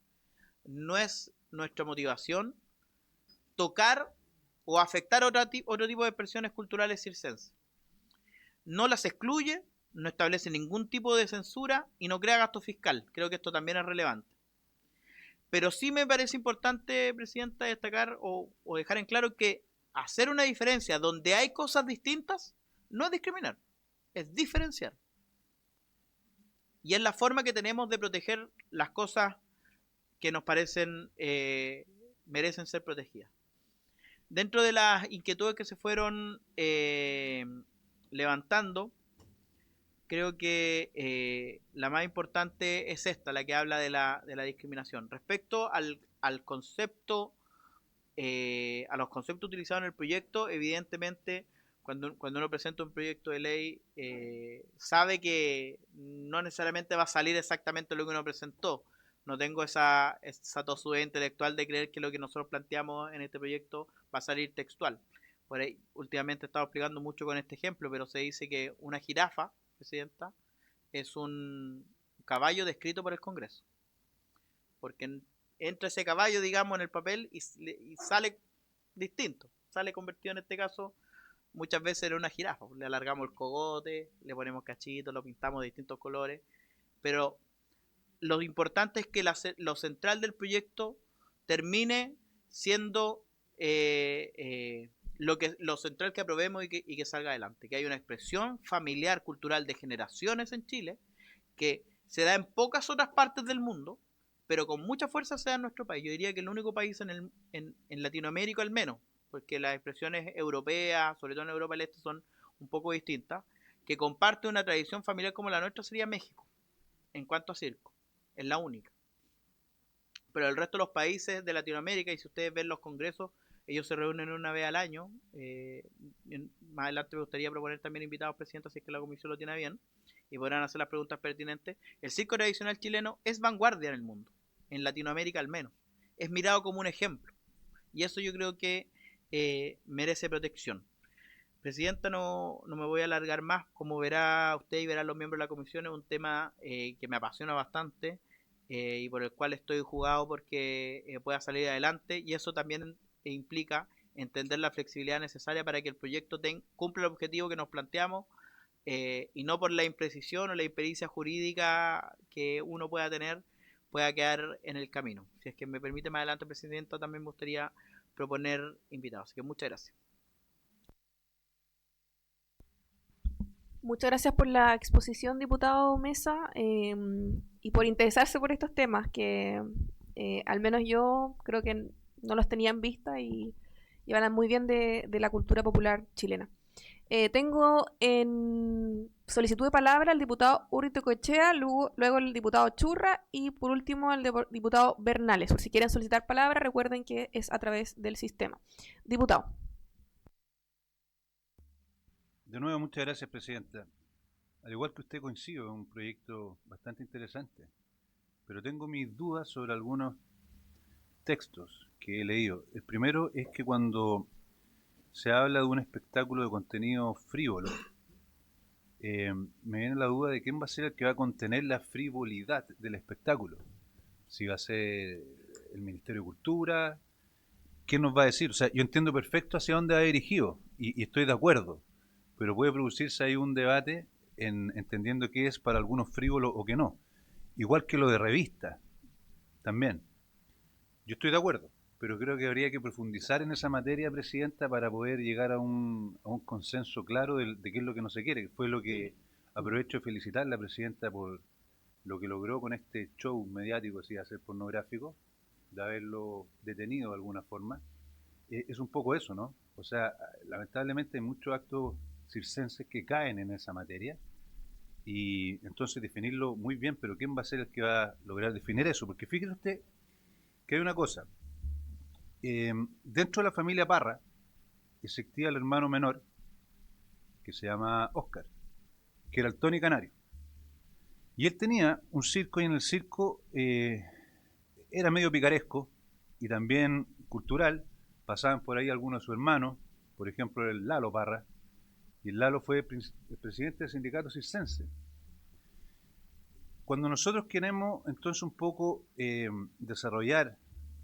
no es nuestra motivación tocar o afectar otro tipo de expresiones culturales circenses. No las excluye, no establece ningún tipo de censura y no crea gasto fiscal. Creo que esto también es relevante. Pero sí me parece importante, Presidenta, destacar o dejar en claro que hacer una diferencia donde hay cosas distintas no es discriminar, es diferenciar. Y es la forma que tenemos de proteger las cosas que nos parecen merecen ser protegidas. Dentro de las inquietudes que se fueron levantando, creo que la más importante es esta, la que habla de la discriminación. Respecto al concepto, a los conceptos utilizados en el proyecto, evidentemente, cuando uno presenta un proyecto de ley, sabe que no necesariamente va a salir exactamente lo que uno presentó. No tengo esa tosudez intelectual de creer que lo que nosotros planteamos en este proyecto va a salir textual. Por ahí, últimamente he estado explicando mucho con este ejemplo, pero se dice que una jirafa, Presidenta, es un caballo descrito por el Congreso. Porque entra ese caballo, digamos, en el papel y sale distinto. Sale convertido en este caso muchas veces en una jirafa. Le alargamos el cogote, le ponemos cachitos, lo pintamos de distintos colores. Pero lo importante es que lo central del proyecto termine siendo lo central que aprobemos y que salga adelante. Que hay una expresión familiar, cultural de generaciones en Chile que se da en pocas otras partes del mundo, pero con mucha fuerza se da en nuestro país. Yo diría que el único país en Latinoamérica al menos, porque las expresiones europeas, sobre todo en Europa del Este, son un poco distintas, que comparte una tradición familiar como la nuestra sería México, en cuanto a circo. Es la única. Pero el resto de los países de Latinoamérica, y si ustedes ven los congresos, ellos se reúnen una vez al año. Más adelante me gustaría proponer también invitados presidentes, si es que la comisión lo tiene bien, y podrán hacer las preguntas pertinentes. El circo tradicional chileno es vanguardia en el mundo, en Latinoamérica al menos. Es mirado como un ejemplo. Y eso yo creo que merece protección. Presidenta, no me voy a alargar más. Como verá usted y verán los miembros de la comisión, es un tema que me apasiona bastante y por el cual estoy jugado porque pueda salir adelante, y eso también implica entender la flexibilidad necesaria para que el proyecto cumpla el objetivo que nos planteamos y no por la imprecisión o la impericia jurídica que uno pueda tener pueda quedar en el camino. Si es que me permite más adelante, Presidenta, también me gustaría proponer invitados. Así que muchas gracias. Muchas gracias por la exposición, diputado Mesa, y por interesarse por estos temas que al menos yo creo que no los tenía en vista y hablan muy bien de la cultura popular chilena. Tengo en solicitud de palabra al diputado Urriotegui, luego el diputado Churra y por último el diputado Bernales. Si quieren solicitar palabra, recuerden que es a través del sistema. Diputado. De nuevo, muchas gracias, Presidenta. Al igual que usted, coincido, es un proyecto bastante interesante, pero tengo mis dudas sobre algunos textos que he leído. El primero es que cuando se habla de un espectáculo de contenido frívolo, me viene la duda de quién va a ser el que va a contener la frivolidad del espectáculo. Si va a ser el Ministerio de Cultura, ¿quién nos va a decir? O sea, yo entiendo perfecto hacia dónde va dirigido y estoy de acuerdo, pero puede producirse ahí un debate entendiendo qué es para algunos frívolo o qué no. Igual que lo de revista, también. Yo estoy de acuerdo, pero creo que habría que profundizar en esa materia, Presidenta, para poder llegar a un consenso claro de qué es lo que no se quiere, que fue lo que aprovecho de felicitar a la Presidenta por lo que logró con este show mediático, así, hacer pornográfico, de haberlo detenido de alguna forma. Es un poco eso, ¿no? O sea, lamentablemente hay muchos actos circenses que caen en esa materia, y entonces definirlo muy bien, pero ¿quién va a ser el que va a lograr definir eso? Porque fíjese usted que hay una cosa, dentro de la familia Parra existía el hermano menor que se llama Oscar, que era el Tony Canario, y él tenía un circo, y en el circo era medio picaresco y también cultural. Pasaban por ahí algunos de sus hermanos, por ejemplo el Lalo Parra, y el Lalo fue el presidente del sindicato circense. Cuando nosotros queremos entonces un poco desarrollar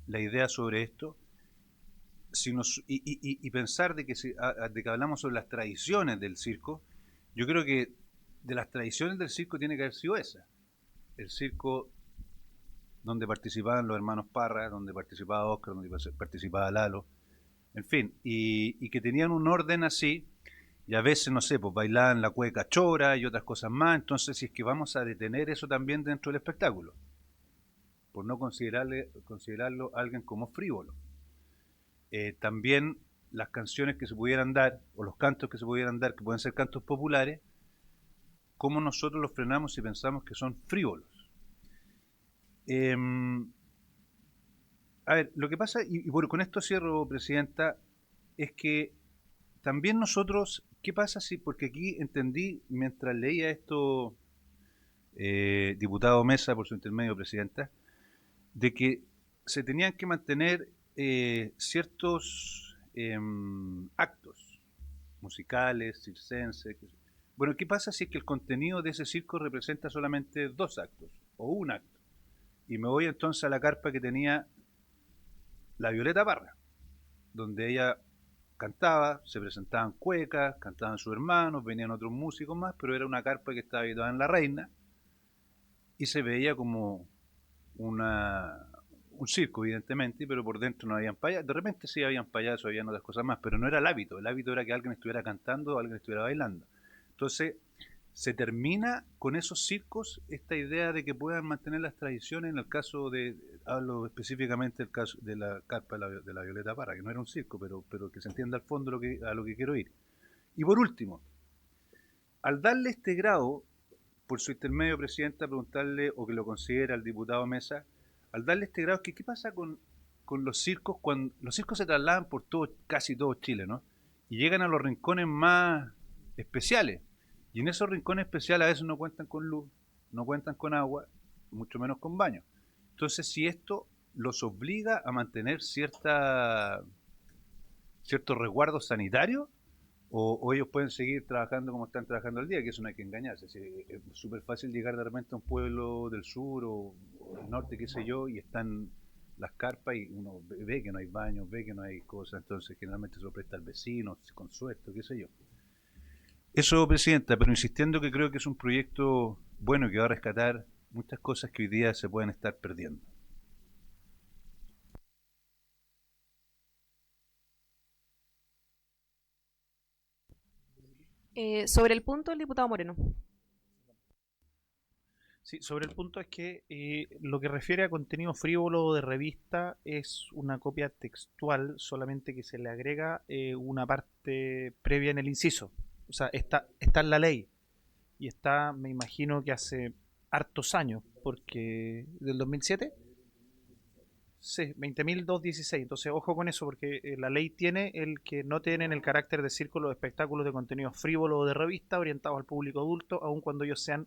la idea sobre esto, y pensar de que hablamos sobre las tradiciones del circo, yo creo que de las tradiciones del circo tiene que haber sido esa. El circo donde participaban los hermanos Parra, donde participaba Oscar, donde participaba Lalo, en fin, y que tenían un orden así, y a veces, no sé, pues bailaban la cueca chora y otras cosas más. Entonces, si es que vamos a detener eso también dentro del espectáculo, por no considerarlo alguien como frívolo. También las canciones que se pudieran dar, o los cantos que se pudieran dar, que pueden ser cantos populares, cómo nosotros los frenamos si pensamos que son frívolos. A ver, lo que pasa, con esto cierro, Presidenta, es que también nosotros, ¿qué pasa si, porque aquí entendí, mientras leía esto, diputado Mesa, por su intermedio, Presidenta, de que se tenían que mantener ciertos actos musicales, circenses, Bueno, ¿qué pasa si es que el contenido de ese circo representa solamente 2 actos o un acto? Y me voy entonces a la carpa que tenía la Violeta Parra, donde ella cantaba, se presentaban cuecas, cantaban sus hermanos, venían otros músicos más, pero era una carpa que estaba habitada en La Reina y se veía como un circo, evidentemente, pero por dentro no habían payasos. De repente sí habían payasos, habían otras cosas más, pero no era el hábito era que alguien estuviera cantando o alguien estuviera bailando. Entonces, se termina con esos circos esta idea de que puedan mantener las tradiciones. En el caso de, hablo específicamente del caso de la carpa de la Violeta Parra, que no era un circo, pero que se entienda al fondo a lo que quiero ir. Y por último, al darle este grado, por su intermedio, Presidenta, preguntarle, o que lo considera el diputado Mesa, al darle este grado, ¿qué pasa con los circos cuando los circos se trasladan por casi todo Chile, ¿no? Y llegan a los rincones más especiales. Y en esos rincones especiales a veces no cuentan con luz, no cuentan con agua, mucho menos con baño. Entonces, si esto los obliga a mantener cierto resguardo sanitario, o ellos pueden seguir trabajando como están trabajando el día, que eso no hay que engañarse. Es súper fácil llegar de repente a un pueblo del sur o del norte, qué sé yo, y están las carpas y uno ve que no hay baños, ve que no hay cosas, entonces generalmente se lo presta al vecino, con suerte, qué sé yo. Eso, Presidenta, pero insistiendo que creo que es un proyecto bueno que va a rescatar muchas cosas que hoy día se pueden estar perdiendo. Sobre el punto, el diputado Moreno. Sí, sobre el punto es que lo que refiere a contenido frívolo de revista es una copia textual, solamente que se le agrega una parte previa en el inciso. O sea, está en la ley y está, me imagino que hace hartos años, porque del 2007. Sí, 20.216. Entonces, ojo con eso, porque la ley tiene el que no tienen el carácter de círculo de espectáculos de contenido frívolo o de revista orientados al público adulto, aun cuando ellos sean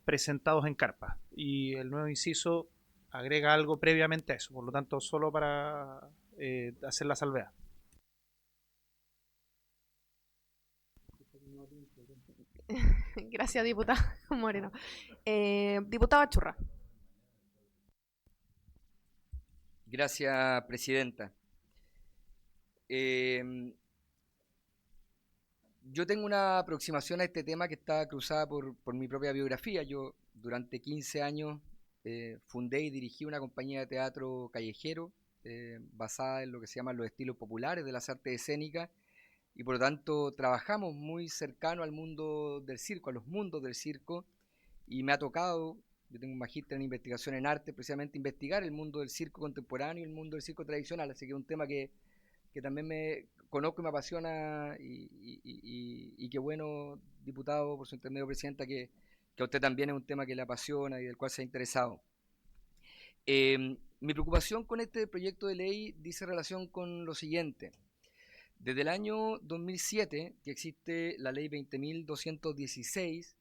presentados en carpa. Y el nuevo inciso agrega algo previamente a eso, por lo tanto, solo para hacer la salvedad. Gracias, diputado Moreno. Diputado Churra. Gracias, Presidenta. Yo tengo una aproximación a este tema que está cruzada por mi propia biografía. Yo durante 15 años fundé y dirigí una compañía de teatro callejero basada en lo que se llaman los estilos populares de las artes escénicas, y por lo tanto trabajamos muy cercano al mundo del circo, a los mundos del circo, y me ha tocado, yo tengo un magíster en investigación en arte, precisamente investigar el mundo del circo contemporáneo y el mundo del circo tradicional, así que es un tema que también me conozco y me apasiona, y qué bueno, diputado, por su intermedio, Presidenta, que a usted también es un tema que le apasiona y del cual se ha interesado. Mi preocupación con este proyecto de ley dice relación con lo siguiente. Desde el año 2007 que existe la ley 20.216,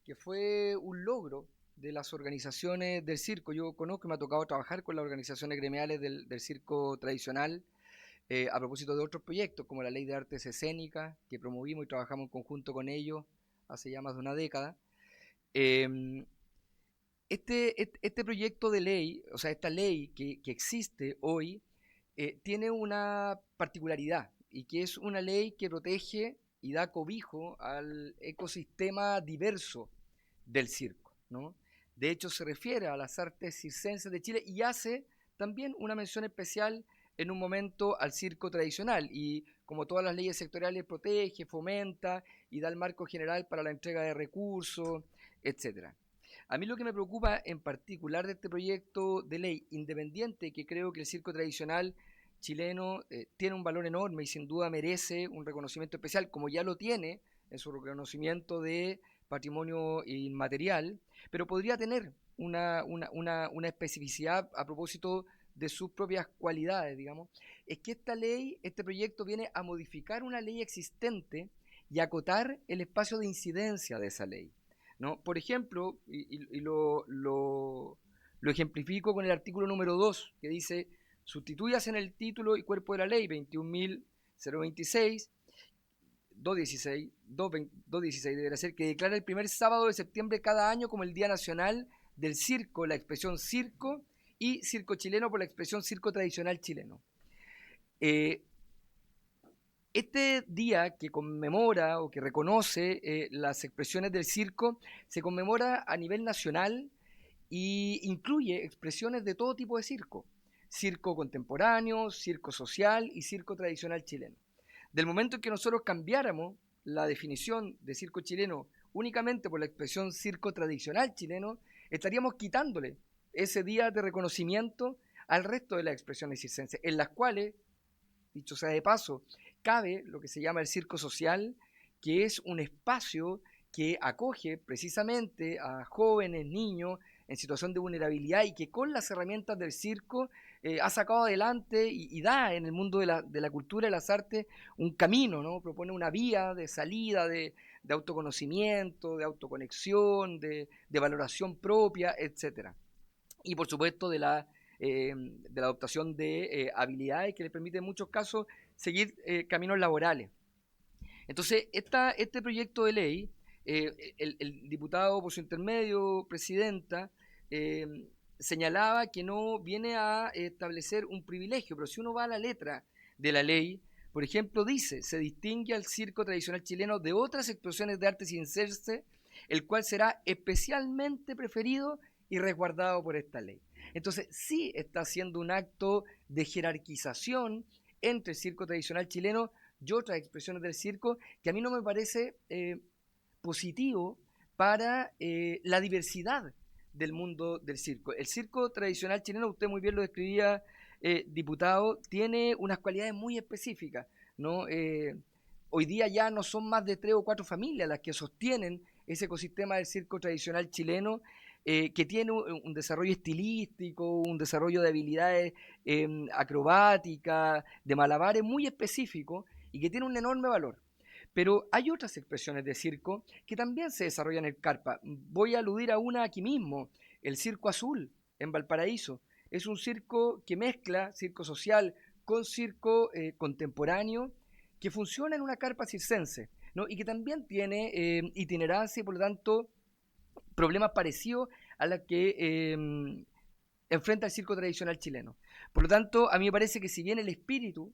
que fue un logro de las organizaciones del circo. Yo conozco y me ha tocado trabajar con las organizaciones gremiales del circo tradicional, a propósito de otros proyectos como la Ley de Artes Escénicas, que promovimos y trabajamos en conjunto con ellos hace ya más de una década. Este proyecto de ley, o sea, esta ley que existe hoy, tiene una particularidad, y que es una ley que protege y da cobijo al ecosistema diverso del circo, ¿no? De hecho, se refiere a las artes circenses de Chile y hace también una mención especial en un momento al circo tradicional, y como todas las leyes sectoriales protege, fomenta y da el marco general para la entrega de recursos, etc. A mí lo que me preocupa en particular de este proyecto de ley, independiente que creo que el circo tradicional chileno tiene un valor enorme y sin duda merece un reconocimiento especial, como ya lo tiene en su reconocimiento de patrimonio inmaterial, pero podría tener una especificidad a propósito de sus propias cualidades, digamos. Es que esta ley, este proyecto viene a modificar una ley existente y acotar el espacio de incidencia de esa ley, ¿no? Por ejemplo, y lo ejemplifico con el artículo número 2, que dice: sustituyas en el título y cuerpo de la ley 21.026 216, 216 deberá ser, que declara el primer sábado de septiembre cada año como el Día Nacional del Circo, la expresión circo, y circo chileno por la expresión circo tradicional chileno. Este día que conmemora o que reconoce las expresiones del circo se conmemora a nivel nacional y incluye expresiones de todo tipo de circo: circo contemporáneo, circo social y circo tradicional chileno. Del momento en que nosotros cambiáramos la definición de circo chileno únicamente por la expresión circo tradicional chileno, estaríamos quitándole ese día de reconocimiento al resto de las expresiones circenses, en las cuales, dicho sea de paso, cabe lo que se llama el circo social, que es un espacio que acoge precisamente a jóvenes, niños en situación de vulnerabilidad y que con las herramientas del circo ha sacado adelante y da en el mundo de la cultura y las artes un camino, ¿no? Propone una vía de salida, de autoconocimiento, de autoconexión, de valoración propia, etc. Y por supuesto de la adoptación de habilidades que le permiten en muchos casos seguir caminos laborales. Entonces, este proyecto de ley, el diputado por su intermedio, presidenta, señalaba que no viene a establecer un privilegio, pero si uno va a la letra de la ley, por ejemplo, dice: se distingue al circo tradicional chileno de otras expresiones de arte circense, el cual será especialmente preferido y resguardado por esta ley. Entonces, sí está haciendo un acto de jerarquización entre el circo tradicional chileno y otras expresiones del circo, que a mí no me parece positivo para la diversidad del mundo del circo. El circo tradicional chileno, usted muy bien lo describía, diputado, tiene unas cualidades muy específicas, ¿no? Hoy día ya no son más de 3 o 4 familias las que sostienen ese ecosistema del circo tradicional chileno, que tiene un desarrollo estilístico, un desarrollo de habilidades acrobáticas, de malabares muy específico y que tiene un enorme valor. Pero hay otras expresiones de circo que también se desarrollan en el Carpa. Voy a aludir a una aquí mismo: el Circo Azul, en Valparaíso. Es un circo que mezcla circo social con circo contemporáneo, que funciona en una carpa circense, ¿no? Y que también tiene itinerancia y por lo tanto problemas parecidos a los que enfrenta el circo tradicional chileno. Por lo tanto, a mí me parece que si bien el espíritu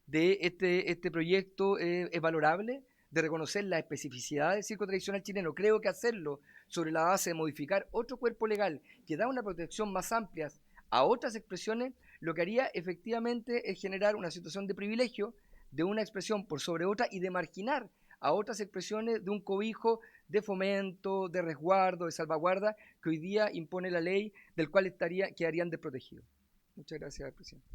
de este proyecto es valorable, de reconocer la especificidad del circo tradicional chileno, creo que hacerlo sobre la base de modificar otro cuerpo legal que da una protección más amplia a otras expresiones, lo que haría efectivamente es generar una situación de privilegio de una expresión por sobre otra y de marginar a otras expresiones de un cobijo de fomento, de resguardo, de salvaguarda que hoy día impone la ley, del cual quedarían desprotegidos. Muchas gracias, presidente.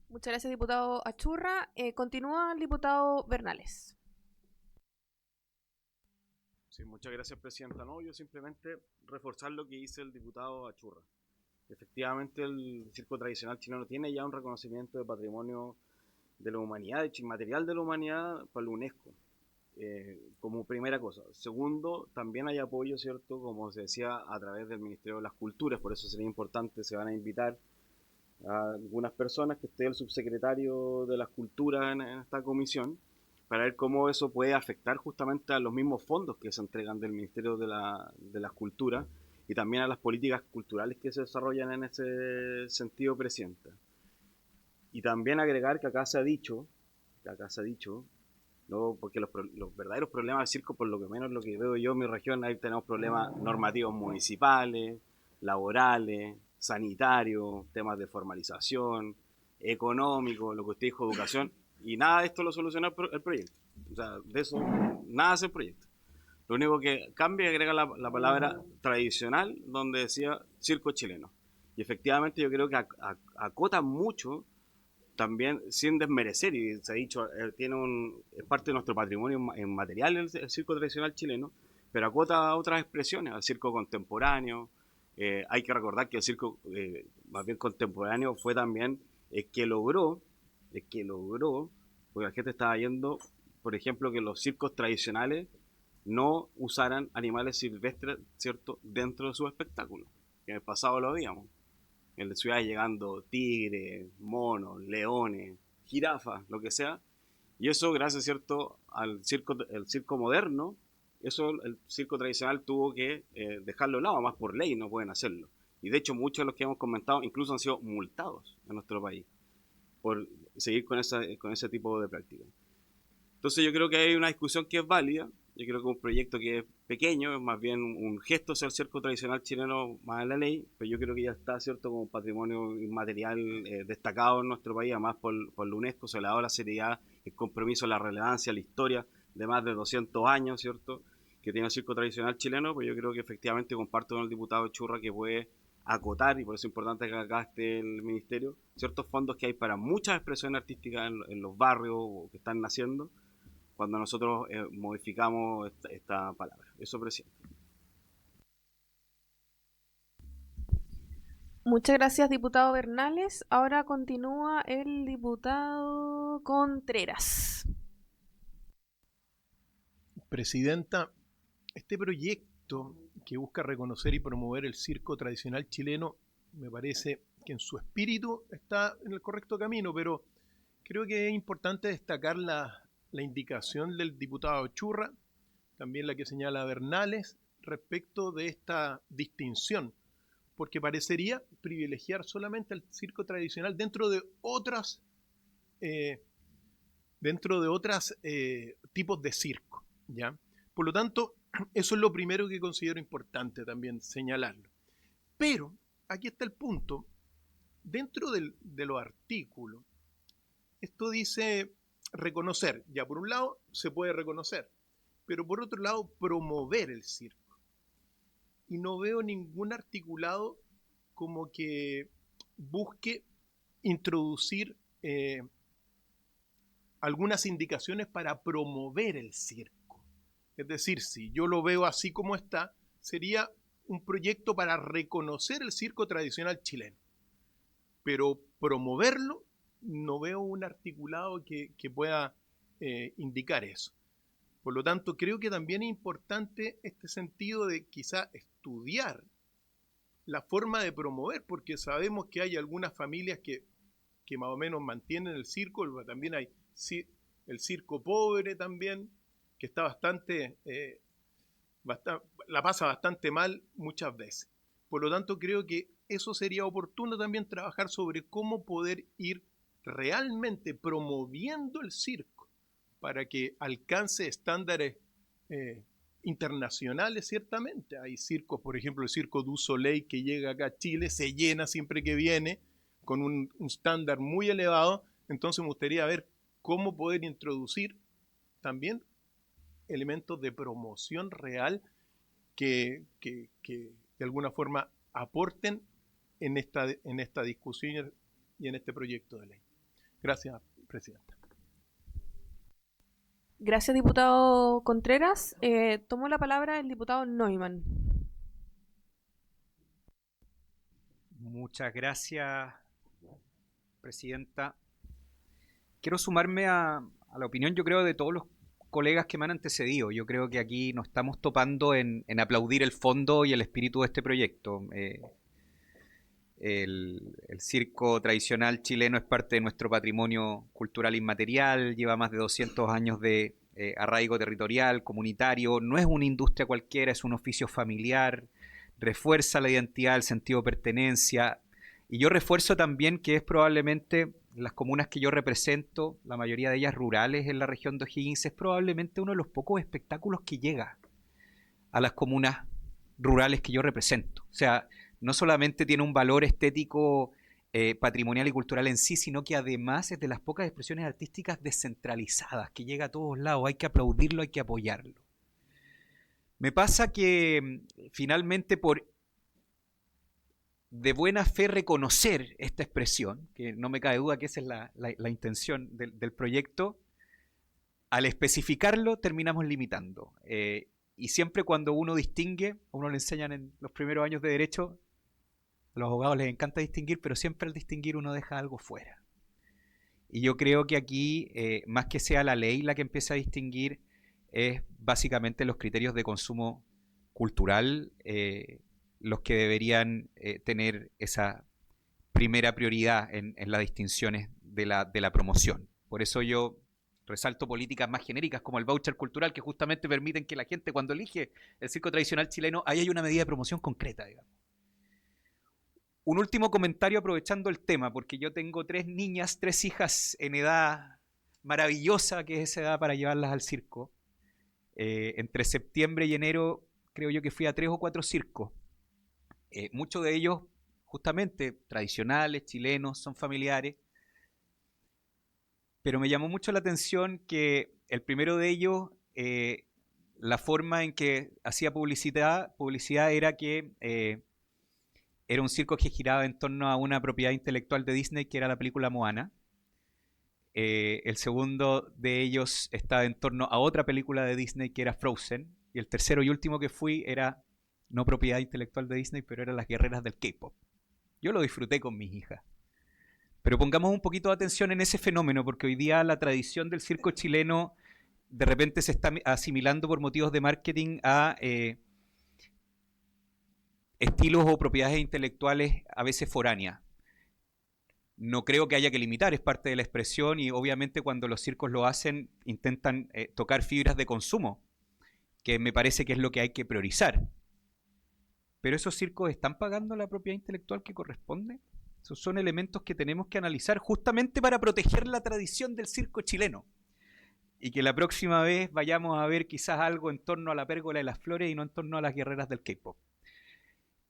Muchas gracias, diputado Achurra. Continúa el diputado Bernales. Sí, muchas gracias, presidenta. No, yo simplemente reforzar lo que dice el diputado Achurra. Efectivamente, el circo tradicional chileno tiene ya un reconocimiento de patrimonio de la humanidad, de hecho inmaterial de la humanidad, para la UNESCO, como primera cosa. Segundo, también hay apoyo, ¿cierto?, como se decía, a través del Ministerio de las Culturas, por eso sería importante, se van a invitar a algunas personas, que esté el subsecretario de las Culturas en esta comisión, para ver cómo eso puede afectar justamente a los mismos fondos que se entregan del Ministerio de las Culturas y también a las políticas culturales que se desarrollan en ese sentido, presidenta. Y también agregar que acá se ha dicho, ¿no? Porque los verdaderos problemas del circo, por lo que menos lo que veo yo en mi región, ahí tenemos problemas normativos municipales, laborales, sanitarios, temas de formalización, económicos, lo que usted dijo, educación, y nada de esto lo soluciona el proyecto. O sea, de eso nada hace el proyecto. Lo único que cambia es agregar la palabra tradicional, donde decía circo chileno. Y efectivamente yo creo que acota mucho, también sin desmerecer, y se ha dicho, es parte de nuestro patrimonio en material el circo tradicional chileno, pero acota a otras expresiones, al circo contemporáneo. Hay que recordar que el circo más bien contemporáneo fue también el que logró, porque la gente estaba yendo, por ejemplo, que los circos tradicionales no usaran animales silvestres, ¿cierto?, dentro de sus espectáculos. En el pasado lo veíamos. En las ciudades llegando tigres, monos, leones, jirafas, lo que sea. Y eso, gracias, ¿cierto?, al el circo moderno, eso el circo tradicional tuvo que dejarlo de lado, más por ley no pueden hacerlo. Y de hecho muchos de los que hemos comentado incluso han sido multados en nuestro país por seguir con ese tipo de prácticas. Entonces yo creo que hay una discusión que es válida. Yo creo que un proyecto que es pequeño, es más bien un gesto hacia el circo tradicional chileno más en la ley, pero yo creo que ya está, ¿cierto?, como patrimonio inmaterial destacado en nuestro país, además por la UNESCO, se le ha dado la seriedad, el compromiso, la relevancia, la historia de más de 200 años, ¿cierto?, que tiene el circo tradicional chileno. Pues yo creo que efectivamente comparto con el diputado Churra que puede acotar, y por eso es importante que acá esté el ministerio, ciertos fondos que hay para muchas expresiones artísticas en los barrios o que están naciendo, cuando nosotros modificamos esta palabra. Eso, presidente. Muchas gracias, diputado Bernales. Ahora continúa el diputado Contreras. Presidenta, este proyecto que busca reconocer y promover el circo tradicional chileno, me parece que en su espíritu está en el correcto camino, pero creo que es importante destacar la indicación del diputado Churra, también la que señala Bernales, respecto de esta distinción, porque parecería privilegiar solamente el circo tradicional dentro de otras tipos de circo, ¿ya? Por lo tanto, eso es lo primero que considero importante también señalarlo. Pero aquí está el punto. Dentro de los artículos, esto dice reconocer. Ya por un lado se puede reconocer, pero por otro lado promover el circo. Y no veo ningún articulado como que busque introducir algunas indicaciones para promover el circo. Es decir, si yo lo veo así como está, sería un proyecto para reconocer el circo tradicional chileno. Pero promoverlo, no veo un articulado que pueda indicar eso. Por lo tanto, creo que también es importante este sentido de quizá estudiar la forma de promover, porque sabemos que hay algunas familias que más o menos mantienen el circo, también hay el circo pobre también, que está la pasa bastante mal muchas veces. Por lo tanto, creo que eso sería oportuno también trabajar sobre cómo poder ir realmente promoviendo el circo para que alcance estándares internacionales. Ciertamente hay circos, por ejemplo el Circo du Soleil, que llega acá a Chile, se llena siempre que viene con un estándar muy elevado. Entonces me gustaría ver cómo poder introducir también elementos de promoción real que de alguna forma aporten en esta discusión y en este proyecto de ley. Gracias, presidenta. Gracias, diputado Contreras. Tomó la palabra el diputado Neumann. Muchas gracias, presidenta. Quiero sumarme a la opinión, yo creo, de todos los colegas que me han antecedido. Yo creo que aquí nos estamos topando en aplaudir el fondo y el espíritu de este proyecto. El circo tradicional chileno es parte de nuestro patrimonio cultural inmaterial, lleva más de 200 años de arraigo territorial, comunitario, no es una industria cualquiera, es un oficio familiar, refuerza la identidad, el sentido de pertenencia, y yo refuerzo también que es probablemente las comunas que yo represento, la mayoría de ellas rurales en la región de O'Higgins, es probablemente uno de los pocos espectáculos que llega a las comunas rurales que yo represento. O sea, no solamente tiene un valor estético, patrimonial y cultural en sí, sino que además es de las pocas expresiones artísticas descentralizadas, que llega a todos lados. Hay que aplaudirlo, hay que apoyarlo. Me pasa que finalmente por de buena fe reconocer esta expresión, que no me cabe duda que esa es la intención del proyecto, al especificarlo terminamos limitando. Y siempre cuando uno distingue, a uno le enseñan en los primeros años de Derecho, a los abogados les encanta distinguir, pero siempre al distinguir uno deja algo fuera. Y yo creo que aquí, más que sea la ley la que empieza a distinguir, es básicamente los criterios de consumo cultural, los que deberían tener esa primera prioridad en las distinciones de la promoción. Por eso yo resalto políticas más genéricas como el voucher cultural, que justamente permiten que la gente, cuando elige el circo tradicional chileno, ahí hay una medida de promoción concreta, digamos. Un último comentario aprovechando el tema, porque yo tengo 3 niñas, 3 hijas en edad maravillosa, que es esa edad para llevarlas al circo. Entre septiembre y enero creo yo que fui a 3 o 4 circos. Muchos de ellos justamente tradicionales, chilenos, son familiares. Pero me llamó mucho la atención que el primero de ellos, la forma en que hacía publicidad era que era un circo que giraba en torno a una propiedad intelectual de Disney, que era la película Moana. El segundo de ellos estaba en torno a otra película de Disney, que era Frozen. Y el tercero y último que fui era no propiedad intelectual de Disney, pero eran las guerreras del K-pop. Yo lo disfruté con mis hijas. Pero pongamos un poquito de atención en ese fenómeno, porque hoy día la tradición del circo chileno de repente se está asimilando por motivos de marketing a estilos o propiedades intelectuales a veces foráneas. No creo que haya que limitar, es parte de la expresión, y obviamente cuando los circos lo hacen intentan tocar fibras de consumo, que me parece que es lo que hay que priorizar. Pero esos circos están pagando la propiedad intelectual que corresponde. Esos son elementos que tenemos que analizar justamente para proteger la tradición del circo chileno. Y que la próxima vez vayamos a ver quizás algo en torno a la pérgola de las flores y no en torno a las guerreras del K-pop.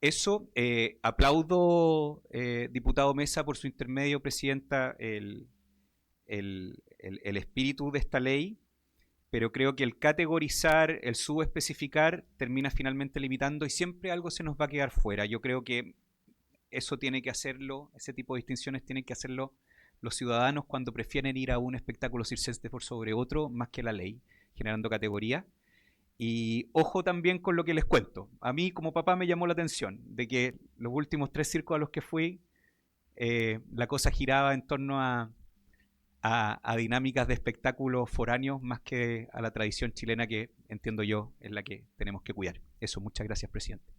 Eso, aplaudo, diputado Mesa, por su intermedio, presidenta, el espíritu de esta ley, pero creo que el categorizar, el subespecificar, termina finalmente limitando y siempre algo se nos va a quedar fuera. Yo creo que eso tiene que hacerlo, ese tipo de distinciones tienen que hacerlo los ciudadanos cuando prefieren ir a un espectáculo circense por sobre otro, más que la ley, generando categoría. Y ojo también con lo que les cuento. A mí como papá me llamó la atención de que los últimos 3 circos a los que fui, la cosa giraba en torno a dinámicas de espectáculos foráneos más que a la tradición chilena que entiendo yo es la que tenemos que cuidar. Eso, muchas gracias, presidente.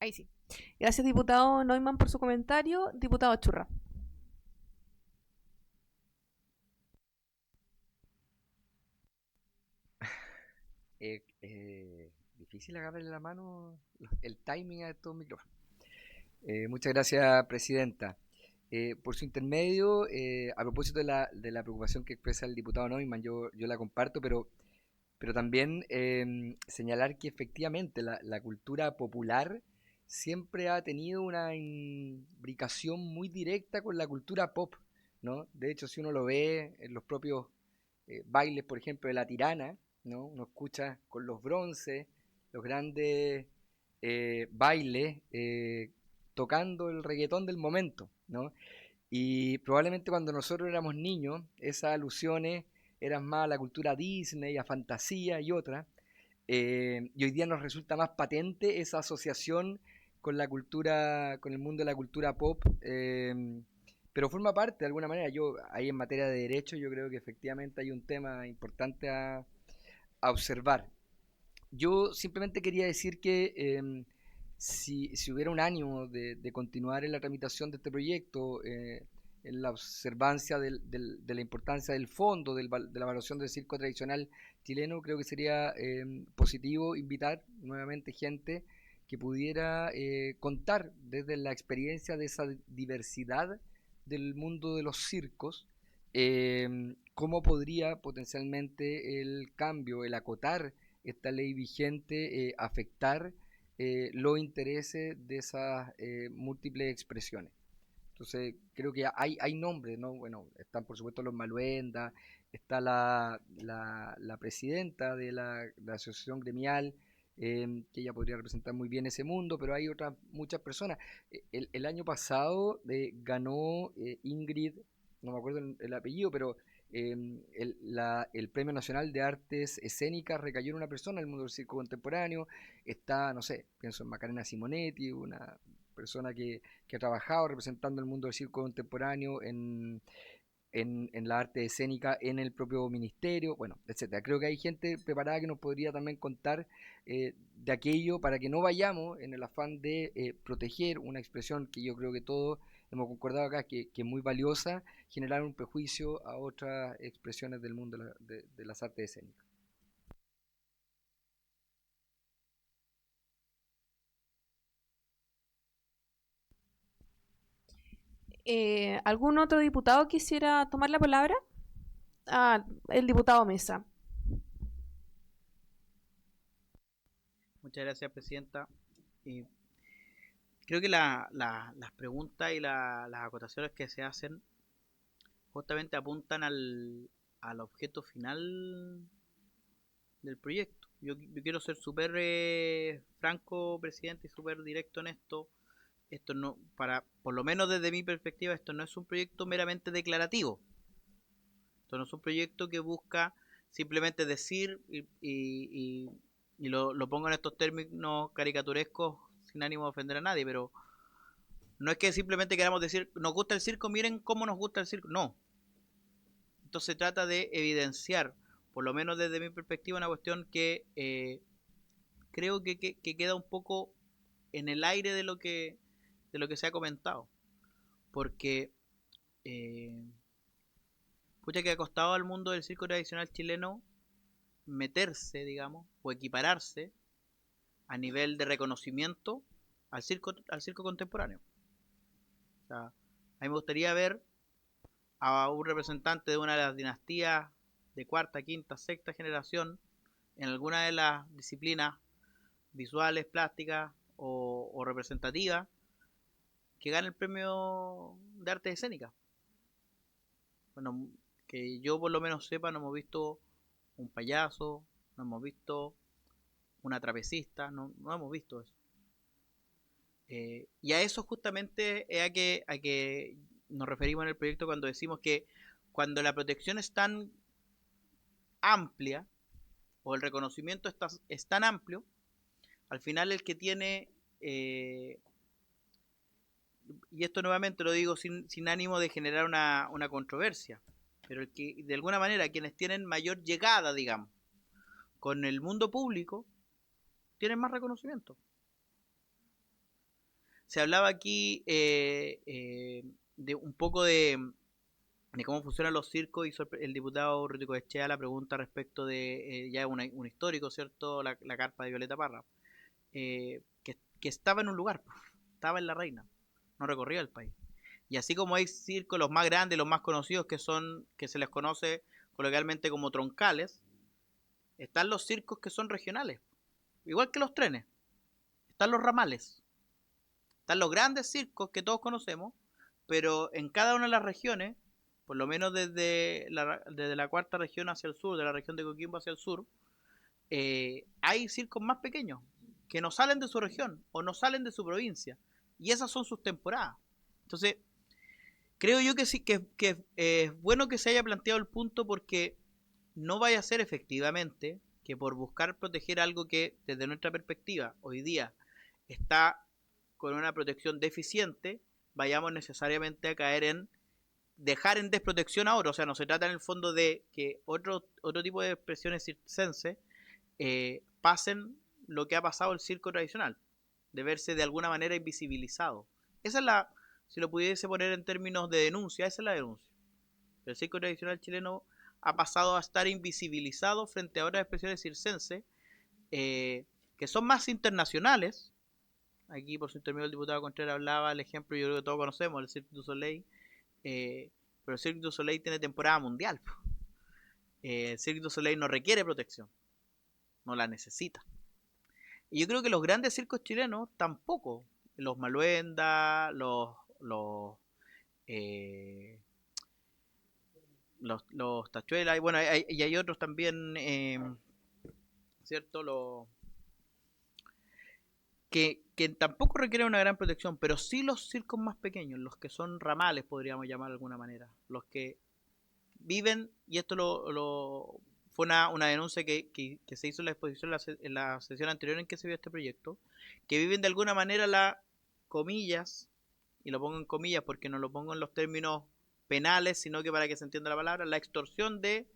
Ahí sí. Gracias, diputado Neumann, por su comentario. Diputado Churra. Difícil agarrarle la mano el timing a estos micrófonos. Muchas gracias, presidenta. Por su intermedio, a propósito de la preocupación que expresa el diputado Neumann, yo la comparto, pero también señalar que efectivamente la cultura popular siempre ha tenido una imbricación muy directa con la cultura pop, ¿no? De hecho, si uno lo ve en los propios bailes, por ejemplo, de La Tirana, ¿no? Uno escucha con los bronces, los grandes bailes, tocando el reggaetón del momento, ¿no? Y probablemente cuando nosotros éramos niños, esas alusiones eran más a la cultura Disney, a fantasía y otras. Y hoy día nos resulta más patente esa asociación con la cultura, con el mundo de la cultura pop, pero forma parte de alguna manera. Yo ahí en materia de derecho yo creo que efectivamente hay un tema importante a observar. Yo simplemente quería decir que si hubiera un ánimo de continuar en la tramitación de este proyecto, en la observancia de la importancia del fondo, de la evaluación del circo tradicional chileno, creo que sería positivo invitar nuevamente gente que pudiera contar desde la experiencia de esa diversidad del mundo de los circos, cómo podría potencialmente el cambio, el acotar esta ley vigente, afectar los intereses de esas múltiples expresiones. Entonces, creo que hay nombres, ¿no? Bueno, están por supuesto los Maluenda, está la presidenta de la asociación gremial, que ella podría representar muy bien ese mundo, pero hay otras muchas personas. El año pasado ganó Ingrid, no me acuerdo el apellido, pero el Premio Nacional de Artes Escénicas recayó en una persona del mundo del circo contemporáneo. Está, no sé, pienso en Macarena Simonetti, una persona que ha trabajado representando el mundo del circo contemporáneo en en la arte escénica en el propio ministerio, bueno, etcétera. Creo que hay gente preparada que nos podría también contar de aquello para que no vayamos en el afán de proteger una expresión que yo creo que todos hemos concordado acá que es muy valiosa, generar un prejuicio a otras expresiones del mundo de las artes escénicas. ¿Algún otro diputado quisiera tomar la palabra? Ah, el diputado Mesa. Muchas gracias, Presidenta. Creo que las preguntas y las acotaciones que se hacen justamente apuntan al objeto final del proyecto. Yo quiero ser súper franco, Presidente, y súper directo en esto. Esto no, por lo menos desde mi perspectiva, esto no es un proyecto meramente declarativo. Esto no es un proyecto que busca simplemente decir y lo pongo en estos términos caricaturescos sin ánimo de ofender a nadie, pero no es que simplemente queramos decir, nos gusta el circo, miren cómo nos gusta el circo. No. Entonces se trata de evidenciar, por lo menos desde mi perspectiva, una cuestión que creo que queda un poco en el aire de lo que se ha comentado. Porque pucha que ha costado al mundo del circo tradicional chileno meterse, digamos, o equipararse a nivel de reconocimiento al circo contemporáneo. O sea, a mí me gustaría ver a un representante de una de las dinastías de cuarta, quinta, sexta generación en alguna de las disciplinas visuales, plásticas o representativas que gane el premio de arte escénica. Bueno, que yo por lo menos sepa, no hemos visto un payaso, no hemos visto una trapecista, no hemos visto eso. Y a eso justamente es a que nos referimos en el proyecto cuando decimos que cuando la protección es tan amplia o el reconocimiento es tan amplio, al final el que tiene, y esto nuevamente lo digo sin ánimo de generar una controversia, pero el que de alguna manera quienes tienen mayor llegada, digamos, con el mundo público, tienen más reconocimiento. Se hablaba aquí de un poco de cómo funcionan los circos. Hizo el diputado Rútico Echea la pregunta respecto de ya un histórico, ¿cierto? La carpa de Violeta Parra, que estaba en un lugar, estaba en La Reina, no recorría el país. Y así como hay circos, los más grandes, los más conocidos, que se les conoce coloquialmente como troncales, están los circos que son regionales, igual que los trenes. Están los ramales. Están los grandes circos que todos conocemos, pero en cada una de las regiones, por lo menos desde la cuarta región hacia el sur, de la región de Coquimbo hacia el sur, hay circos más pequeños que no salen de su región o no salen de su provincia, y esas son sus temporadas. Entonces, creo yo que sí, que es bueno que se haya planteado el punto, porque no vaya a ser efectivamente que por buscar proteger algo que desde nuestra perspectiva hoy día está con una protección deficiente, vayamos necesariamente a caer en dejar en desprotección a otro. O sea, no se trata en el fondo de que otro tipo de expresiones circenses pasen lo que ha pasado el circo tradicional, de verse de alguna manera invisibilizado. Esa es si lo pudiese poner en términos de denuncia, esa es la denuncia. El circo tradicional chileno ha pasado a estar invisibilizado frente a otras expresiones circenses que son más internacionales. Aquí por su intermedio el diputado Contreras hablaba el ejemplo, yo creo que todos conocemos, el Cirque du Soleil, pero el Cirque du Soleil tiene temporada mundial. El Cirque du Soleil no requiere protección, no la necesita. Y yo creo que los grandes circos chilenos tampoco, los Maluenda, los Tachuelas, y bueno, hay otros también, ¿cierto? Que tampoco requieren una gran protección, pero sí los circos más pequeños, los que son ramales, podríamos llamar de alguna manera, los que viven, y esto fue una denuncia que se hizo en la exposición en la sesión anterior en que se vio este proyecto, que viven de alguna manera comillas, y lo pongo en comillas porque no lo pongo en los términos penales, sino que para que se entienda la palabra, la extorsión de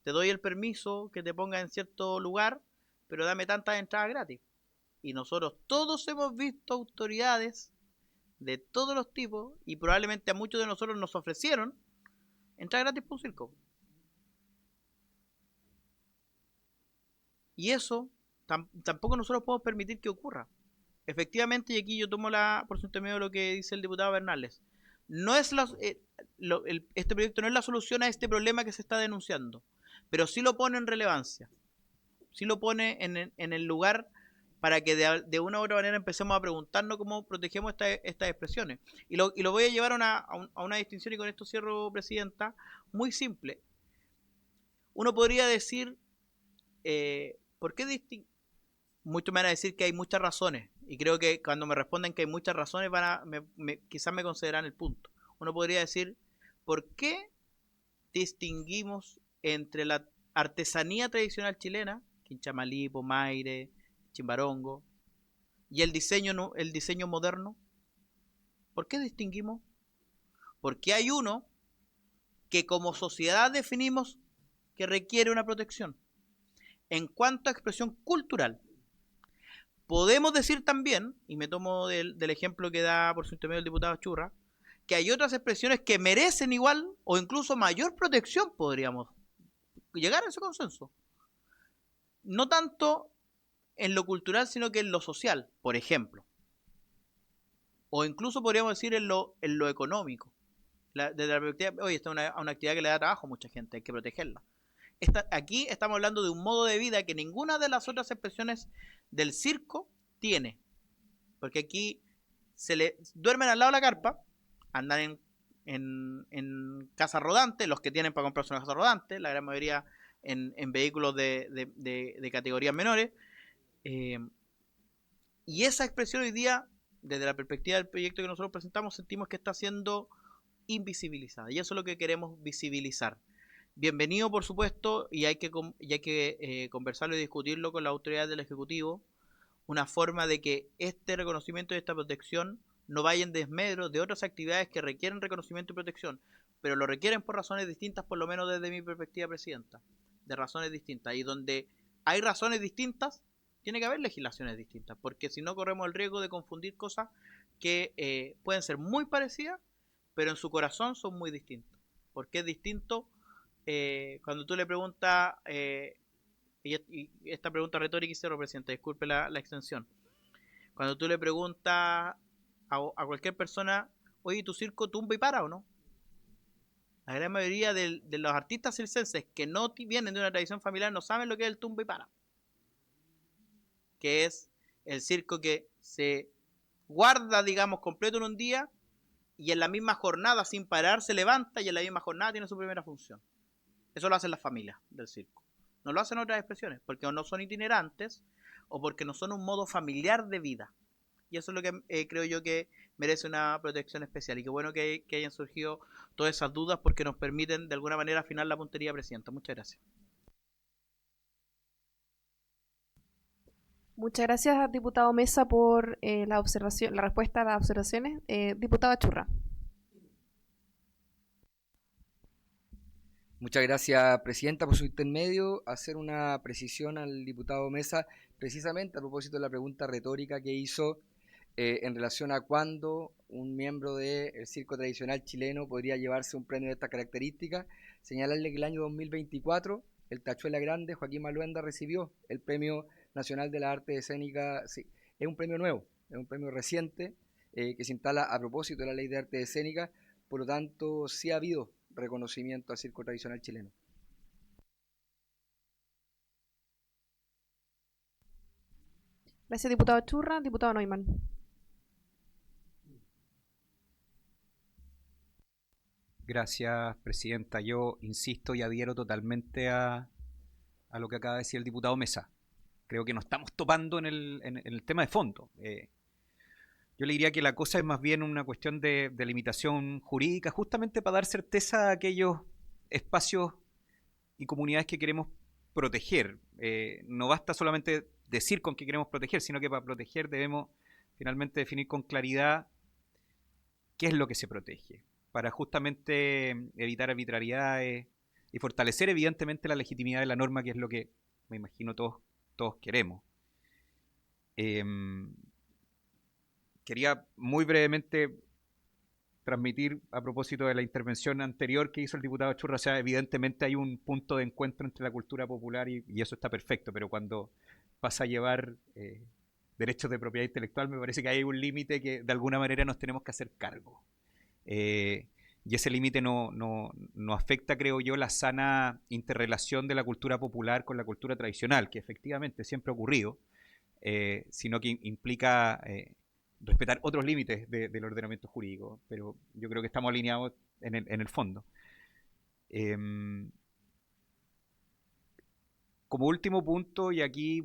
te doy el permiso que te ponga en cierto lugar, pero dame tantas entradas gratis. Y nosotros todos hemos visto autoridades de todos los tipos, y probablemente a muchos de nosotros nos ofrecieron entrar gratis por un circo. Y eso tampoco nosotros podemos permitir que ocurra. Efectivamente, y aquí yo tomo por su intermedio lo que dice el diputado Bernales, no es este proyecto no es la solución a este problema que se está denunciando, pero sí lo pone en relevancia, sí lo pone en el lugar para que de una u otra manera empecemos a preguntarnos cómo protegemos estas expresiones. Y lo voy a llevar a una distinción, y con esto cierro, Presidenta, muy simple. Uno podría decir, ¿por qué muchos me van a decir que hay muchas razones? Y creo que cuando me responden que hay muchas razones, quizás me consideran el punto. Uno podría decir, ¿por qué distinguimos entre la artesanía tradicional chilena, quinchamalí, pomaire, chimbarongo, y el diseño moderno? ¿Por qué distinguimos? Porque hay uno que como sociedad definimos que requiere una protección. En cuanto a expresión cultural, podemos decir también, y me tomo del ejemplo que da por su intermedio el diputado Churra, que hay otras expresiones que merecen igual o incluso mayor protección, podríamos llegar a ese consenso. No tanto en lo cultural, sino que en lo social, por ejemplo. O incluso podríamos decir en lo económico. Desde la perspectiva, oye, esta es una actividad que le da trabajo a mucha gente, hay que protegerla. Aquí estamos hablando de un modo de vida que ninguna de las otras expresiones del circo tiene. Porque aquí duermen al lado de la carpa, andan en casas rodantes, los que tienen para comprarse una casa rodante, la gran mayoría en vehículos de categorías menores. Y esa expresión hoy día, desde la perspectiva del proyecto que nosotros presentamos, sentimos que está siendo invisibilizada. Y eso es lo que queremos visibilizar. Bienvenido, por supuesto, y hay que conversarlo y discutirlo con la autoridad del Ejecutivo, una forma de que este reconocimiento y esta protección no vaya en desmedro de otras actividades que requieren reconocimiento y protección, pero lo requieren por razones distintas, por lo menos desde mi perspectiva, Presidenta, de razones distintas. Y donde hay razones distintas, tiene que haber legislaciones distintas, porque si no corremos el riesgo de confundir cosas que pueden ser muy parecidas, pero en su corazón son muy distintas. Porque es distinto cuando tú le preguntas, y esta pregunta retórica, y cierro, Presidente, disculpe la extensión. Cuando tú le preguntas a cualquier persona, oye, ¿tu circo tumba y para o no? La gran mayoría de los artistas circenses que no vienen de una tradición familiar no saben lo que es el tumba y para. Que es el circo que se guarda, digamos, completo en un día, y en la misma jornada, sin parar, se levanta, y en la misma jornada tiene su primera función. Eso lo hacen las familias del circo. No lo hacen otras expresiones, porque o no son itinerantes, o porque no son un modo familiar de vida. Y eso es lo que creo yo que merece una protección especial. Y qué bueno que hayan surgido todas esas dudas, porque nos permiten de alguna manera afinar la puntería, Presidenta. Muchas gracias. Muchas gracias, diputado Mesa, por la respuesta a las observaciones. Diputada Churra. Muchas gracias, Presidenta, por su intermedio. Hacer una precisión al diputado Mesa, precisamente a propósito de la pregunta retórica que hizo en relación a cuándo un miembro del circo tradicional chileno podría llevarse un premio de estas características. Señalarle que el año 2024, el Tachuela Grande, Joaquín Maluenda, recibió el Premio Nacional de la Arte Escénica. Sí, es un premio nuevo, es un premio reciente que se instala a propósito de la Ley de Arte Escénica. Por lo tanto, sí ha habido reconocimiento al circo tradicional chileno. Gracias, diputado Churra. Diputado Neumann. Gracias, Presidenta. Yo insisto y adhiero totalmente a lo que acaba de decir el diputado Mesa. Creo que nos estamos topando en el tema de fondo. Yo le diría que la cosa es más bien una cuestión de limitación jurídica, justamente para dar certeza a aquellos espacios y comunidades que queremos proteger. No basta solamente decir con qué queremos proteger, sino que para proteger debemos finalmente definir con claridad qué es lo que se protege. para justamente evitar arbitrariedades y fortalecer evidentemente la legitimidad de la norma, que es lo que me imagino todos queremos. Quería muy brevemente transmitir a propósito de la intervención anterior que hizo el diputado Churra. O sea, evidentemente hay un punto de encuentro entre la cultura popular y eso está perfecto, pero cuando pasa a llevar derechos de propiedad intelectual, me parece que hay un límite que de alguna manera nos tenemos que hacer cargo. Y ese límite no afecta, creo yo, la sana interrelación de la cultura popular con la cultura tradicional, que efectivamente siempre ha ocurrido, sino que implica respetar otros límites del ordenamiento jurídico. Pero yo creo que estamos alineados en el fondo. Como último punto, y aquí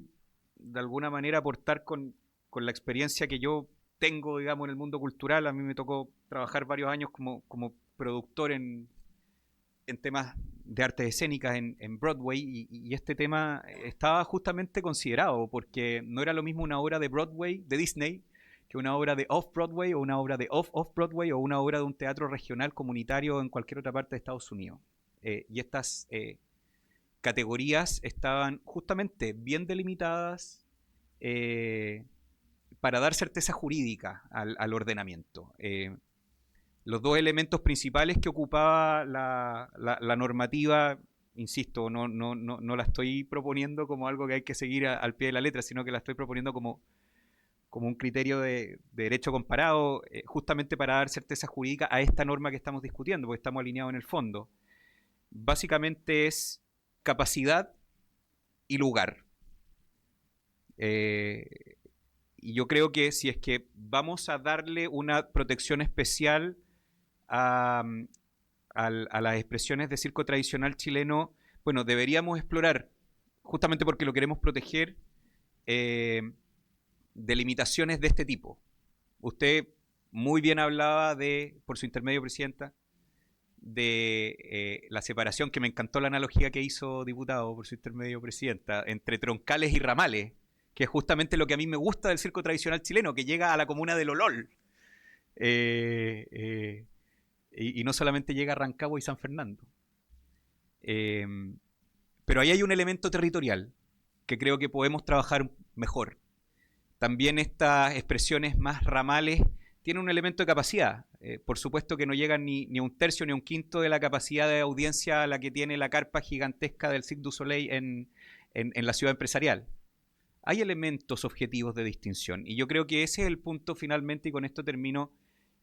de alguna manera aportar con la experiencia que yo tengo, digamos, en el mundo cultural. A mí me tocó trabajar varios años como productor en temas de artes escénicas en Broadway, y este tema estaba justamente considerado, porque no era lo mismo una obra de Broadway, de Disney, que una obra de Off-Broadway, o una obra de Off-Broadway, o una obra de un teatro regional comunitario en cualquier otra parte de Estados Unidos. Y estas categorías estaban justamente bien delimitadas para dar certeza jurídica al ordenamiento. Los dos elementos principales que ocupaba la normativa, insisto, no la estoy proponiendo como algo que hay que seguir al pie de la letra, sino que la estoy proponiendo como un criterio de derecho comparado, justamente para dar certeza jurídica a esta norma que estamos discutiendo, porque estamos alineados en el fondo. Básicamente es capacidad y lugar. Y yo creo que si es que vamos a darle una protección especial a las expresiones de circo tradicional chileno, bueno, deberíamos explorar, justamente porque lo queremos proteger, delimitaciones de este tipo. Usted muy bien hablaba por su intermedio, Presidenta, de la separación, que me encantó la analogía que hizo, diputado, por su intermedio, Presidenta, entre troncales y ramales, que es justamente lo que a mí me gusta del circo tradicional chileno, que llega a la comuna de Lolol. Y no solamente llega a Rancagua y San Fernando. Pero ahí hay un elemento territorial que creo que podemos trabajar mejor. También estas expresiones más ramales tienen un elemento de capacidad. Por supuesto que no llegan ni a un tercio ni a un quinto de la capacidad de audiencia a la que tiene la carpa gigantesca del Cirque du Soleil en la ciudad empresarial. Hay elementos objetivos de distinción, y yo creo que ese es el punto finalmente, y con esto termino,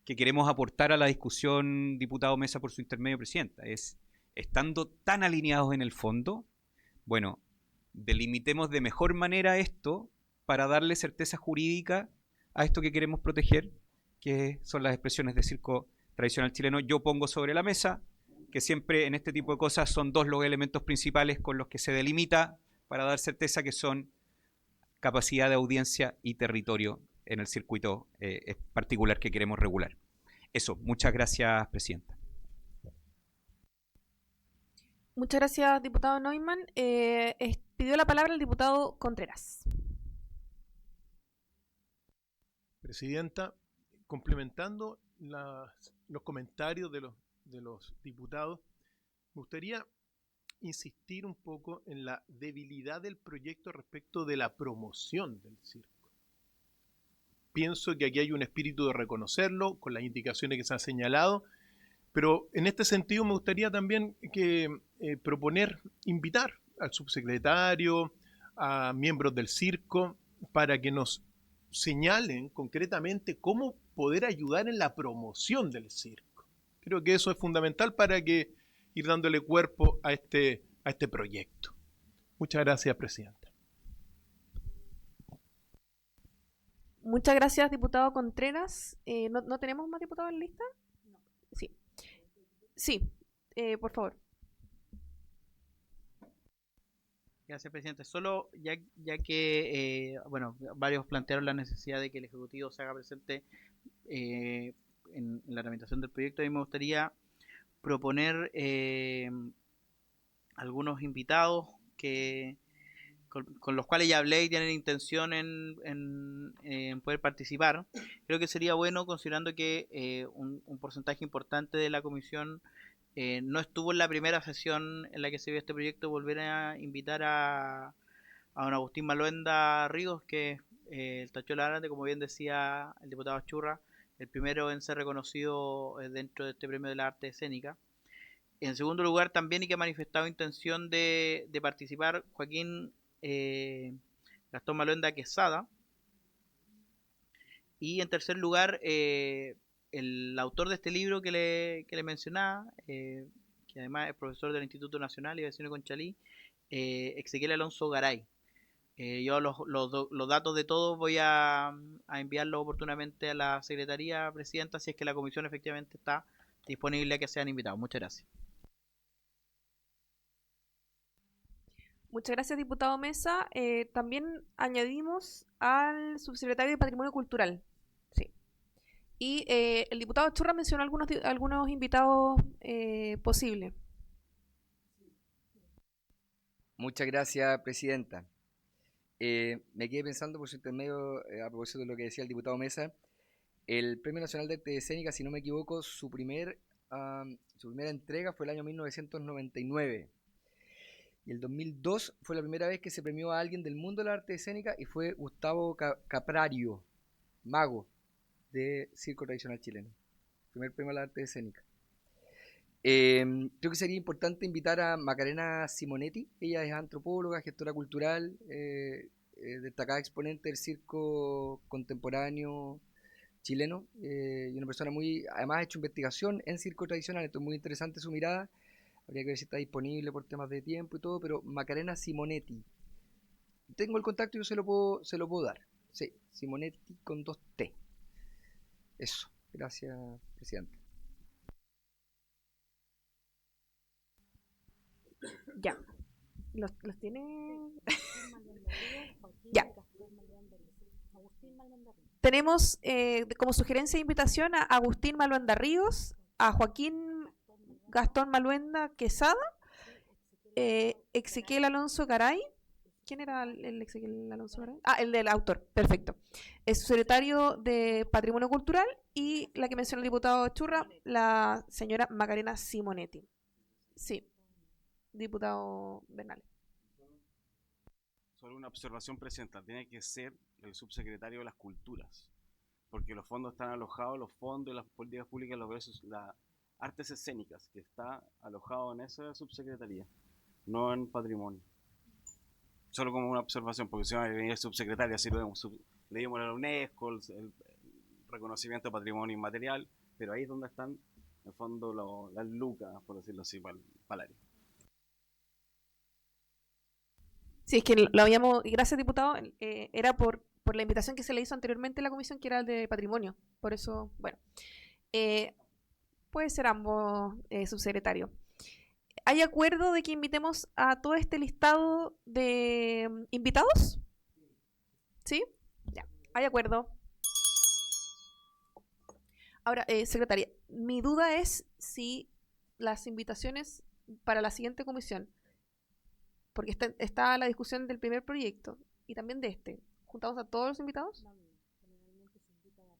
que queremos aportar a la discusión, diputado Mesa, por su intermedio, Presidenta. Es, estando tan alineados en el fondo, bueno, delimitemos de mejor manera esto para darle certeza jurídica a esto que queremos proteger, que son las expresiones de circo tradicional chileno. Yo pongo sobre la mesa que siempre en este tipo de cosas son dos los elementos principales con los que se delimita para dar certeza, que son capacidad de audiencia y territorio en el circuito particular que queremos regular. Eso, muchas gracias, Presidenta. Muchas gracias, diputado Neumann. Pidió la palabra el diputado Contreras. Presidenta, complementando los comentarios de los diputados, me gustaría insistir un poco en la debilidad del proyecto respecto de la promoción del circo. Pienso que aquí hay un espíritu de reconocerlo con las indicaciones que se han señalado, pero en este sentido me gustaría también invitar al subsecretario, a miembros del circo, para que nos señalen concretamente cómo poder ayudar en la promoción del circo. Creo que eso es fundamental para ir dándole cuerpo a este proyecto. Muchas gracias, Presidenta. Muchas gracias, diputado Contreras. ¿No tenemos más diputados en lista? No. Sí. Sí, por favor. Gracias, Presidente. Solo ya que, bueno, varios plantearon la necesidad de que el Ejecutivo se haga presente en la tramitación del proyecto, a mí me gustaría proponer algunos invitados que con los cuales ya hablé y tienen intención en poder participar. Creo que sería bueno, considerando que un porcentaje importante de la comisión no estuvo en la primera sesión en la que se vio este proyecto, volver a invitar a don Agustín Maluenda Ríos, que es el Tachuela Grande, como bien decía el diputado Churra, el primero en ser reconocido dentro de este premio de la arte escénica. En segundo lugar, también y que ha manifestado intención de participar Joaquín Gastón Maluenda Quesada. Y en tercer lugar, el autor de este libro que le mencionaba, que además es profesor del Instituto Nacional y vecino de Conchalí, Ezequiel Alonso Garay. Yo los datos de todos voy a enviarlos oportunamente a la Secretaría Presidenta, si es que la comisión efectivamente está disponible a que sean invitados. Muchas gracias. Muchas gracias, diputado Mesa. También añadimos al subsecretario de Patrimonio Cultural. Sí. Y el diputado Churra mencionó algunos invitados posibles. Muchas gracias, presidenta. Me quedé pensando por su intermedio, a propósito de lo que decía el diputado Mesa, el Premio Nacional de Arte Escénica, si no me equivoco, su primera entrega fue el año 1999. Y el 2002 fue la primera vez que se premió a alguien del mundo de la arte escénica y fue Gustavo Caprario, mago de circo tradicional chileno. Primer premio a la arte escénica. Creo que sería importante invitar a Macarena Simonetti. Ella es antropóloga, gestora cultural, destacada exponente del circo contemporáneo chileno, y una persona además ha hecho investigación en circo tradicional, entonces muy interesante su mirada. Habría que ver si está disponible por temas de tiempo y todo, pero Macarena Simonetti. Tengo el contacto y yo se lo puedo dar. Sí, Simonetti con 2 T. Eso. Gracias, presidente. Ya. ¿Los tiene? Ya. Tenemos como sugerencia de invitación a Agustín Maluenda Ríos, a Joaquín Gastón Maluenda Quesada, Ezequiel Alonso Garay. ¿Quién era el Ezequiel Alonso Garay? Ah, el del autor, perfecto. El subsecretario de Patrimonio Cultural y la que mencionó el diputado Churra, la señora Macarena Simonetti. Sí, diputado Bernal. Solo una observación, presidenta, tiene que ser el subsecretario de las Culturas, porque los fondos están alojados, los fondos y las políticas públicas, las artes escénicas, que está alojado en esa subsecretaría, no en patrimonio. Solo como una observación, porque si no venir el subsecretario, así lo vemos, le dimos a la UNESCO, el reconocimiento de patrimonio inmaterial, pero ahí es donde están, en el fondo, las lucas, por decirlo así, para el área. Sí, es que lo habíamos, gracias diputado, era por la invitación que se le hizo anteriormente a la comisión, que era el de patrimonio. Por eso, bueno, puede ser ambos subsecretarios. ¿Hay acuerdo de que invitemos a todo este listado de invitados? ¿Sí? Ya, hay acuerdo. Ahora, secretaria, mi duda es si las invitaciones para la siguiente comisión, porque está la discusión del primer proyecto y también de este, ¿juntamos a todos los invitados? No, generalmente se invitan a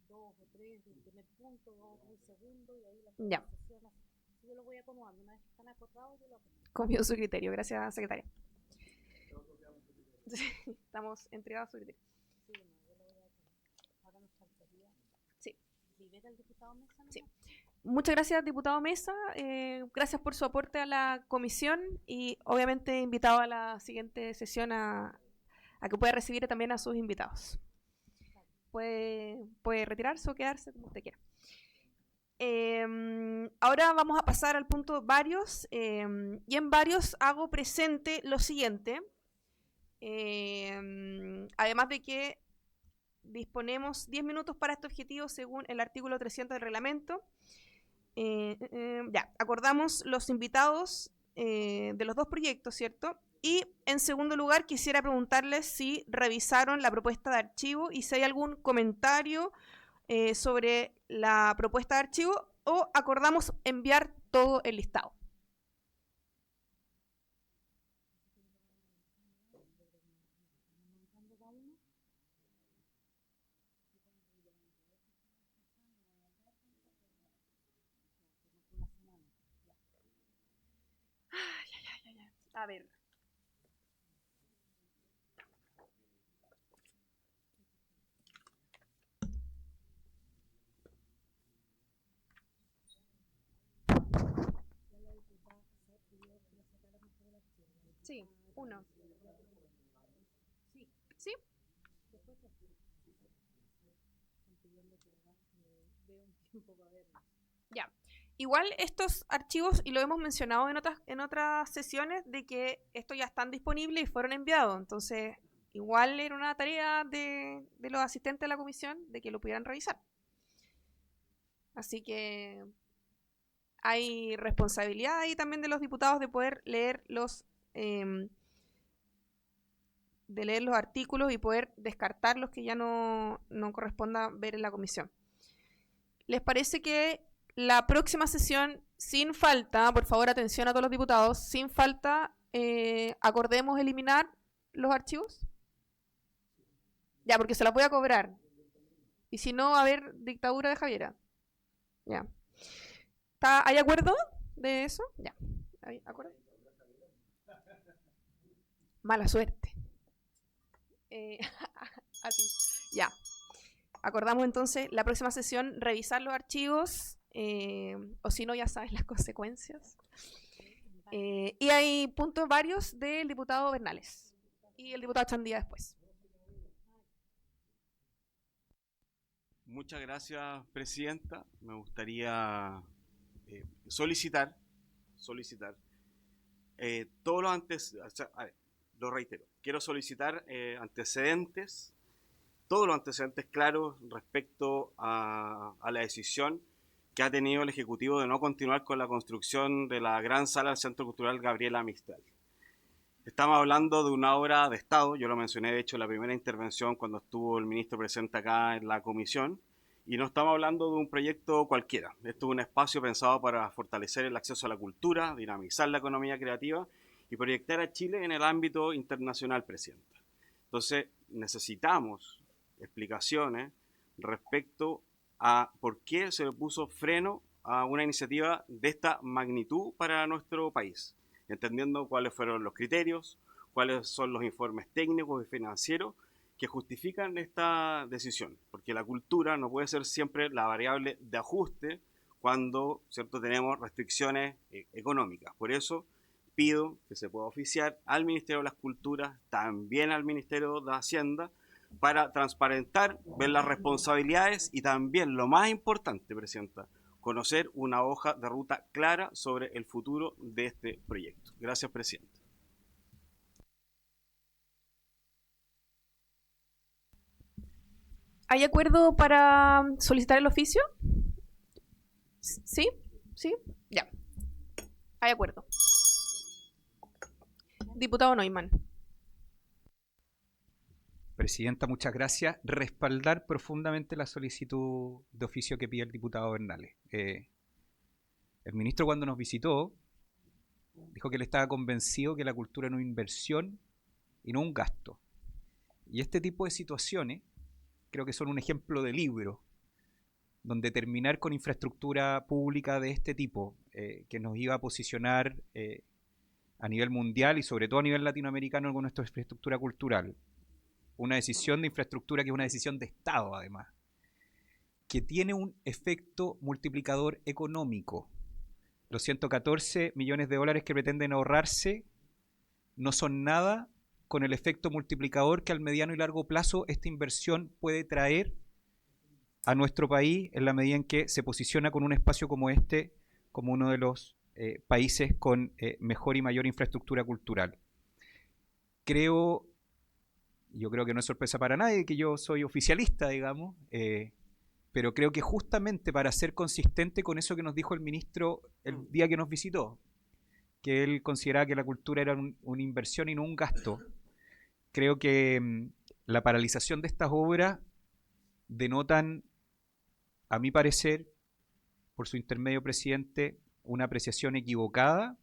2 o 3 del primer punto, 2 del segundo, y ahí la ya. Yo lo voy acomodando, una vez que están acotados, yo lo acomodo. Confío en su criterio, gracias, secretaria. Estamos entregados a su criterio. Sí, no, yo lo voy a acomodar. Ahora nos faltaría. Sí. ¿Libera el diputado Mesa? Sí. Muchas gracias, diputado Mesa. Gracias por su aporte a la comisión y obviamente invitado a la siguiente sesión a que pueda recibir también a sus invitados. Puede retirarse o quedarse como usted quiera. Ahora vamos a pasar al punto varios, y en varios hago presente lo siguiente. Además de que disponemos 10 minutos para este objetivo según el artículo 300 del reglamento. Ya, acordamos los invitados de los 2 proyectos, ¿cierto? Y en segundo lugar quisiera preguntarles si revisaron la propuesta de archivo y si hay algún comentario sobre la propuesta de archivo, o acordamos enviar todo el listado. A ver. Sí, uno. ¿Sí? Ya. Igual estos archivos, y lo hemos mencionado en otras sesiones, de que estos ya están disponibles y fueron enviados. Entonces, igual era una tarea de los asistentes de la comisión de que lo pudieran revisar. Así que hay responsabilidad ahí también de los diputados de poder leer los artículos y poder descartar los que ya no corresponda ver en la comisión. ¿Les parece que la próxima sesión, sin falta, por favor atención a todos los diputados, sin falta, acordemos eliminar los archivos? Ya, porque se las voy a cobrar. Y si no, va a haber dictadura de Javiera. Ya. ¿Hay acuerdo de eso? Ya. ¿Hay acuerdo? Mala suerte. Así. Ya. Acordamos entonces la próxima sesión revisar los archivos, o si no ya sabes las consecuencias. Y hay puntos varios del diputado Bernales y el diputado Chandía después. Muchas gracias, presidenta. Me gustaría solicitar todos los lo reitero, quiero solicitar todos los antecedentes claros respecto a la decisión que ha tenido el Ejecutivo de no continuar con la construcción de la gran sala del Centro Cultural Gabriela Mistral. Estamos hablando de una obra de Estado, yo lo mencioné de hecho en la primera intervención cuando estuvo el ministro presente acá en la comisión, y no estamos hablando de un proyecto cualquiera. Esto es un espacio pensado para fortalecer el acceso a la cultura, dinamizar la economía creativa y proyectar a Chile en el ámbito internacional, presidenta. Entonces, necesitamos explicaciones respecto a por qué se le puso freno a una iniciativa de esta magnitud para nuestro país, entendiendo cuáles fueron los criterios, cuáles son los informes técnicos y financieros que justifican esta decisión, porque la cultura no puede ser siempre la variable de ajuste cuando, ¿cierto?, tenemos restricciones económicas. Por eso pido que se pueda oficiar al Ministerio de las Culturas, también al Ministerio de Hacienda, para transparentar, ver las responsabilidades y también, lo más importante, presidenta, conocer una hoja de ruta clara sobre el futuro de este proyecto. Gracias, presidenta. ¿Hay acuerdo para solicitar el oficio? ¿Sí? ¿Sí? Ya. Hay acuerdo. Diputado Neumann. Presidenta, muchas gracias. Respaldar profundamente la solicitud de oficio que pide el diputado Bernales. El ministro, cuando nos visitó, dijo que él estaba convencido que la cultura era una inversión y no un gasto. Y este tipo de situaciones creo que son un ejemplo de libro, donde terminar con infraestructura pública de este tipo, que nos iba a posicionar a nivel mundial y sobre todo a nivel latinoamericano con nuestra infraestructura cultural. Una decisión de infraestructura que es una decisión de Estado, además, que tiene un efecto multiplicador económico. Los 114 millones de dólares que pretenden ahorrarse no son nada con el efecto multiplicador que al mediano y largo plazo esta inversión puede traer a nuestro país en la medida en que se posiciona con un espacio como este, como uno de los países con mejor y mayor infraestructura cultural. Yo creo que no es sorpresa para nadie que yo soy oficialista, digamos, pero creo que justamente para ser consistente con eso que nos dijo el ministro el día que nos visitó, que él consideraba que la cultura era una inversión y no un gasto, creo que la paralización de estas obras denotan, a mi parecer, por su intermedio, presidente, una apreciación equivocada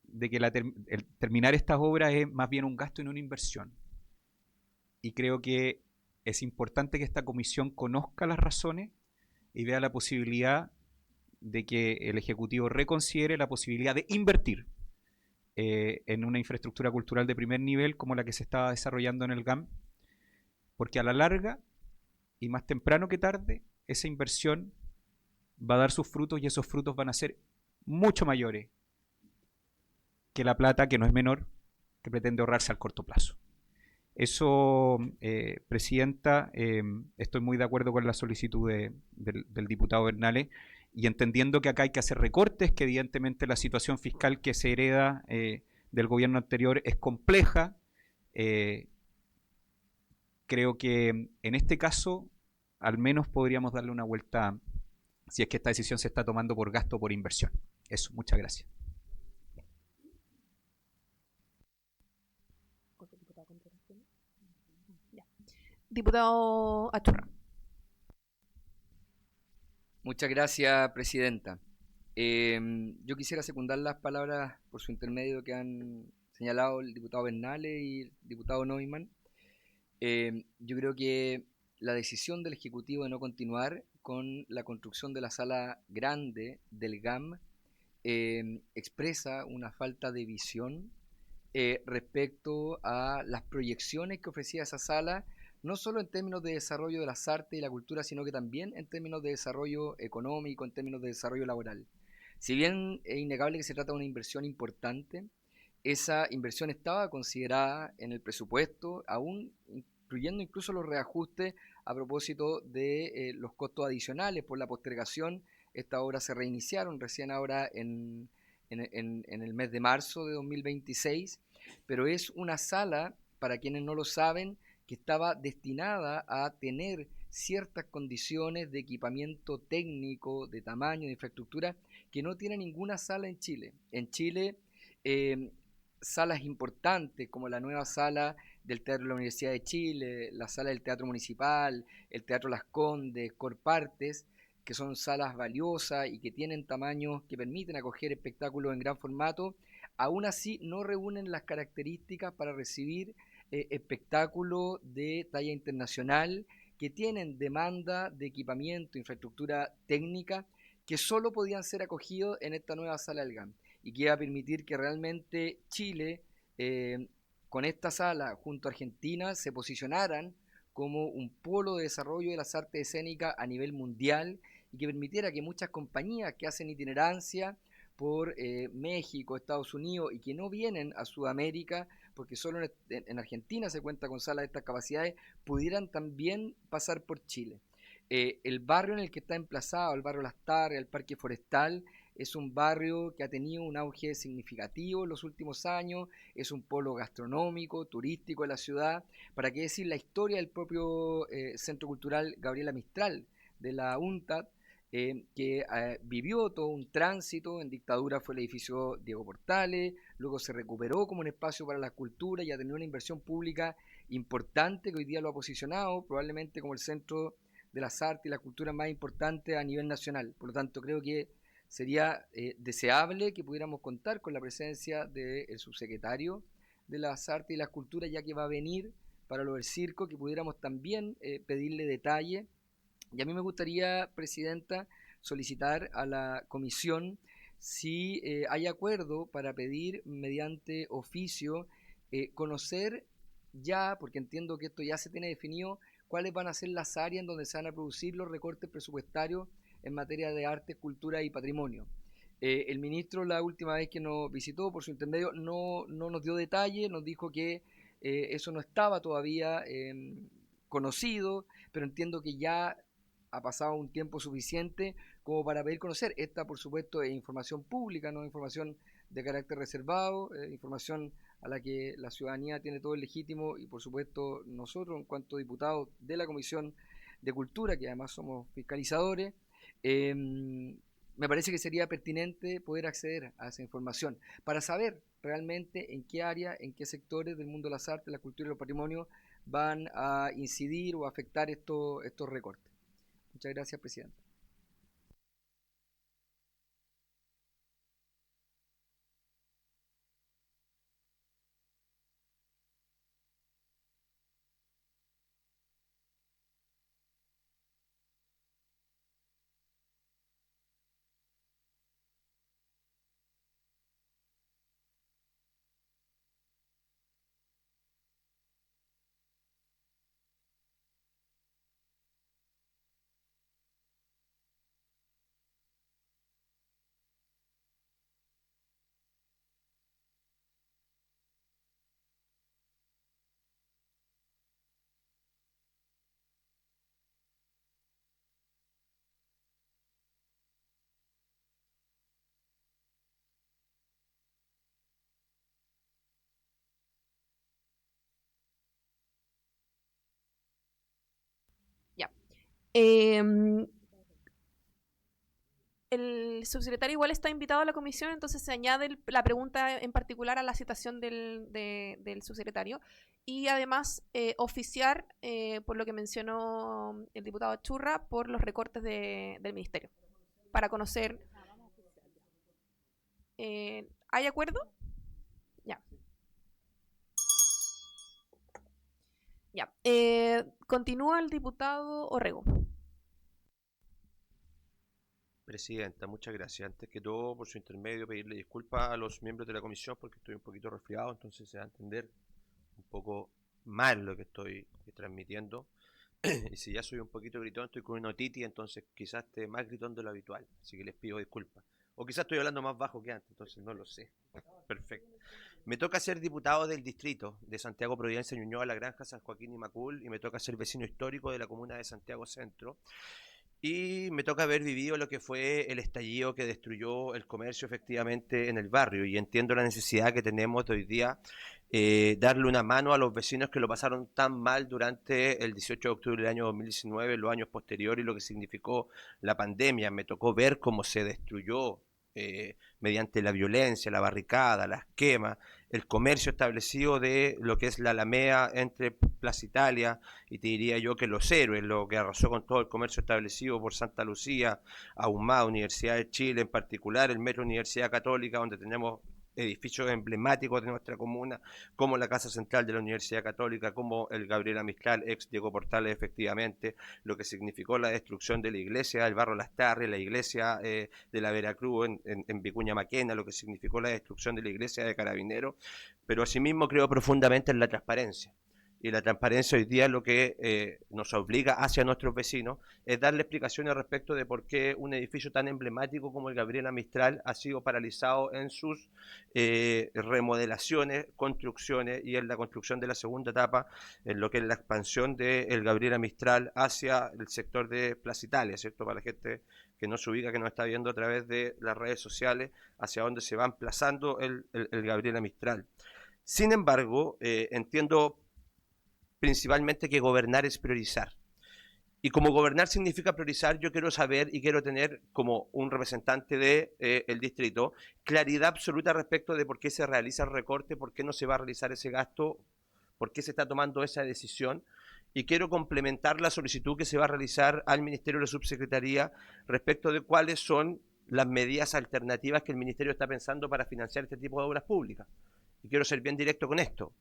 de que el terminar estas obras es más bien un gasto y no una inversión. Y creo que es importante que esta comisión conozca las razones y vea la posibilidad de que el Ejecutivo reconsidere la posibilidad de invertir en una infraestructura cultural de primer nivel como la que se está desarrollando en el GAM, porque a la larga, y más temprano que tarde, esa inversión va a dar sus frutos y esos frutos van a ser mucho mayores que la plata, que no es menor, que pretende ahorrarse al corto plazo. Eso, Presidenta, estoy muy de acuerdo con la solicitud del diputado Bernales y entendiendo que acá hay que hacer recortes, que evidentemente la situación fiscal que se hereda del gobierno anterior es compleja. Creo que en este caso al menos podríamos darle una vuelta si es que esta decisión se está tomando por gasto o por inversión. Eso, muchas gracias. Diputado Achurra. Muchas gracias, Presidenta. Yo quisiera secundar las palabras por su intermedio que han señalado el diputado Bernales y el diputado Neumann. Yo creo que la decisión del Ejecutivo de no continuar con la construcción de la sala grande del GAM expresa una falta de visión respecto a las proyecciones que ofrecía esa sala, no solo en términos de desarrollo de las artes y la cultura, sino que también en términos de desarrollo económico, en términos de desarrollo laboral. Si bien es innegable que se trata de una inversión importante, esa inversión estaba considerada en el presupuesto, aún incluyendo incluso los reajustes a propósito de los costos adicionales por la postergación. Estas obras se reiniciaron recién ahora en el mes de marzo de 2026, pero es una sala, para quienes no lo saben, que estaba destinada a tener ciertas condiciones de equipamiento técnico, de tamaño, de infraestructura, que no tiene ninguna sala en Chile. En Chile, salas importantes como la nueva sala del Teatro de la Universidad de Chile, la sala del Teatro Municipal, el Teatro Las Condes, Corpartes, que son salas valiosas y que tienen tamaños que permiten acoger espectáculos en gran formato, aún así no reúnen las características para recibir espectáculos de talla internacional que tienen demanda de equipamiento, infraestructura técnica, que solo podían ser acogidos en esta nueva sala del GAM y que iba a permitir que realmente Chile, con esta sala junto a Argentina, se posicionaran como un polo de desarrollo de las artes escénicas a nivel mundial y que permitiera que muchas compañías que hacen itinerancia por México, Estados Unidos y que no vienen a Sudamérica, porque solo en Argentina se cuenta con salas de estas capacidades, pudieran también pasar por Chile. El barrio en el que está emplazado, el barrio Las Tarrias, el Parque Forestal, es un barrio que ha tenido un auge significativo en los últimos años, es un polo gastronómico, turístico de la ciudad. Para qué decir la historia del propio Centro Cultural Gabriela Mistral de la UNTAD, que vivió todo un tránsito. En dictadura fue el edificio Diego Portales, luego se recuperó como un espacio para la cultura y ha tenido una inversión pública importante que hoy día lo ha posicionado probablemente como el centro de las artes y la cultura más importante a nivel nacional. Por lo tanto, creo que sería deseable que pudiéramos contar con la presencia del subsecretario de las artes y las culturas, ya que va a venir para lo del circo, que pudiéramos también pedirle detalle. Y a mí me gustaría, Presidenta, solicitar a la comisión si hay acuerdo para pedir mediante oficio conocer ya, porque entiendo que esto ya se tiene definido, cuáles van a ser las áreas en donde se van a producir los recortes presupuestarios en materia de arte, cultura y patrimonio. El ministro la última vez que nos visitó, por su intermedio, no nos dio detalle, nos dijo que eso no estaba todavía conocido, pero entiendo que ya ha pasado un tiempo suficiente como para pedir conocer. Esta, por supuesto, es información pública, no información de carácter reservado, información a la que la ciudadanía tiene todo el legítimo y, por supuesto, nosotros, en cuanto diputados de la Comisión de Cultura, que además somos fiscalizadores, me parece que sería pertinente poder acceder a esa información para saber realmente en qué área, en qué sectores del mundo de las artes, la cultura y los patrimonios van a incidir o afectar estos recortes. Muchas gracias, Presidente. Em, el subsecretario igual está invitado a la comisión, entonces se añade la pregunta en particular a la citación del subsecretario. Y además oficiar, por lo que mencionó el diputado Churra, por los recortes del ministerio, para conocer. ¿Hay acuerdo? Ya. Ya. Continúa el diputado Orrego. Presidenta, muchas gracias. Antes que todo, por su intermedio, pedirle disculpas a los miembros de la comisión porque estoy un poquito resfriado, entonces se va a entender un poco mal lo que estoy transmitiendo. Y si ya soy un poquito gritón, estoy con una otitis, entonces quizás esté más gritón de lo habitual, así que les pido disculpas. O quizás estoy hablando más bajo que antes, entonces no lo sé. Perfecto. Me toca ser diputado del distrito de Santiago, Providencia, Ñuñoa, La Granja, San Joaquín y Macul, y me toca ser vecino histórico de la comuna de Santiago Centro. Y me toca haber vivido lo que fue el estallido que destruyó el comercio efectivamente en el barrio, y entiendo la necesidad que tenemos de hoy día darle una mano a los vecinos que lo pasaron tan mal durante el 18 de octubre del año 2019, los años posteriores y lo que significó la pandemia. Me tocó ver cómo se destruyó mediante la violencia, la barricada, las quemas, el comercio establecido de lo que es la Alameda entre Plaza Italia y te diría yo que Los Héroes, lo que arrasó con todo el comercio establecido por Santa Lucía, Ahumada, Universidad de Chile en particular, el Metro Universidad Católica, donde tenemos edificios emblemáticos de nuestra comuna, como la Casa Central de la Universidad Católica, como el Gabriela Mistral, ex Diego Portales, efectivamente, lo que significó la destrucción de la iglesia del Barro Las Tarres, la iglesia de la Veracruz en Vicuña Maquena, lo que significó la destrucción de la iglesia de Carabineros, pero asimismo creo profundamente en la transparencia. Y la transparencia hoy día lo que nos obliga hacia nuestros vecinos es darle explicaciones respecto de por qué un edificio tan emblemático como el Gabriela Mistral ha sido paralizado en sus remodelaciones, construcciones y en la construcción de la segunda etapa, en lo que es la expansión del Gabriela Mistral hacia el sector de Plaza Italia, ¿cierto? Para la gente que no se ubica, que nos está viendo a través de las redes sociales, hacia donde se va emplazando el Gabriela Mistral. Sin embargo, entiendo principalmente que gobernar es priorizar. Y como gobernar significa priorizar, yo quiero saber y quiero tener como un representante del distrito claridad absoluta respecto de por qué se realiza el recorte, por qué no se va a realizar ese gasto, por qué se está tomando esa decisión. Y quiero complementar la solicitud que se va a realizar al Ministerio de la Subsecretaría respecto de cuáles son las medidas alternativas que el Ministerio está pensando para financiar este tipo de obras públicas. Y quiero ser bien directo con esto.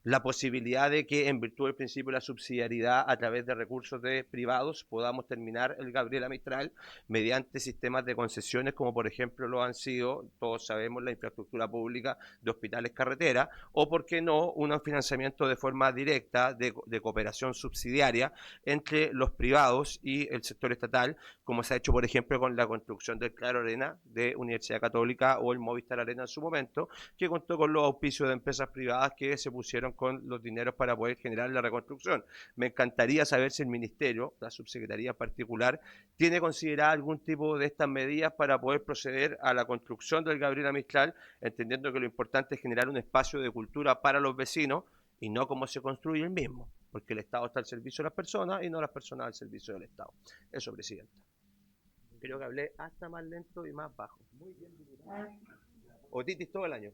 La posibilidad de que en virtud del principio de la subsidiariedad a través de recursos privados podamos terminar el Gabriela Mistral mediante sistemas de concesiones como por ejemplo lo han sido, todos sabemos, la infraestructura pública de hospitales carreteras, o por qué no un financiamiento de forma directa de cooperación subsidiaria entre los privados y el sector estatal, como se ha hecho por ejemplo con la construcción del Claro Arena de Universidad Católica o el Movistar Arena en su momento, que contó con los auspicios de empresas privadas que se pusieron con los dineros para poder generar la reconstrucción. Me encantaría saber si el Ministerio, la Subsecretaría en particular, tiene considerado algún tipo de estas medidas para poder proceder a la construcción del Gabriela Mistral, entendiendo que lo importante es generar un espacio de cultura para los vecinos y no cómo se construye el mismo, porque el Estado está al servicio de las personas y no las personas al servicio del Estado. Eso, Presidenta. Creo que hablé hasta más lento y más bajo. Muy bien, diputado. Otitis todo el año.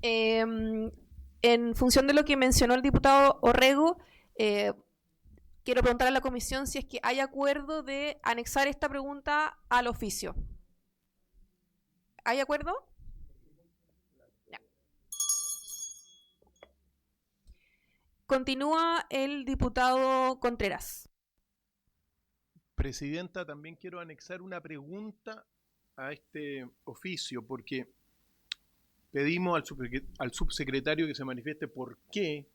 En función de lo que mencionó el diputado Orrego, quiero preguntar a la comisión si es que hay acuerdo de anexar esta pregunta al oficio. ¿Hay acuerdo? Ya. Continúa el diputado Contreras. Presidenta, también quiero anexar una pregunta a este oficio, porque pedimos al subsecretario que se manifieste por qué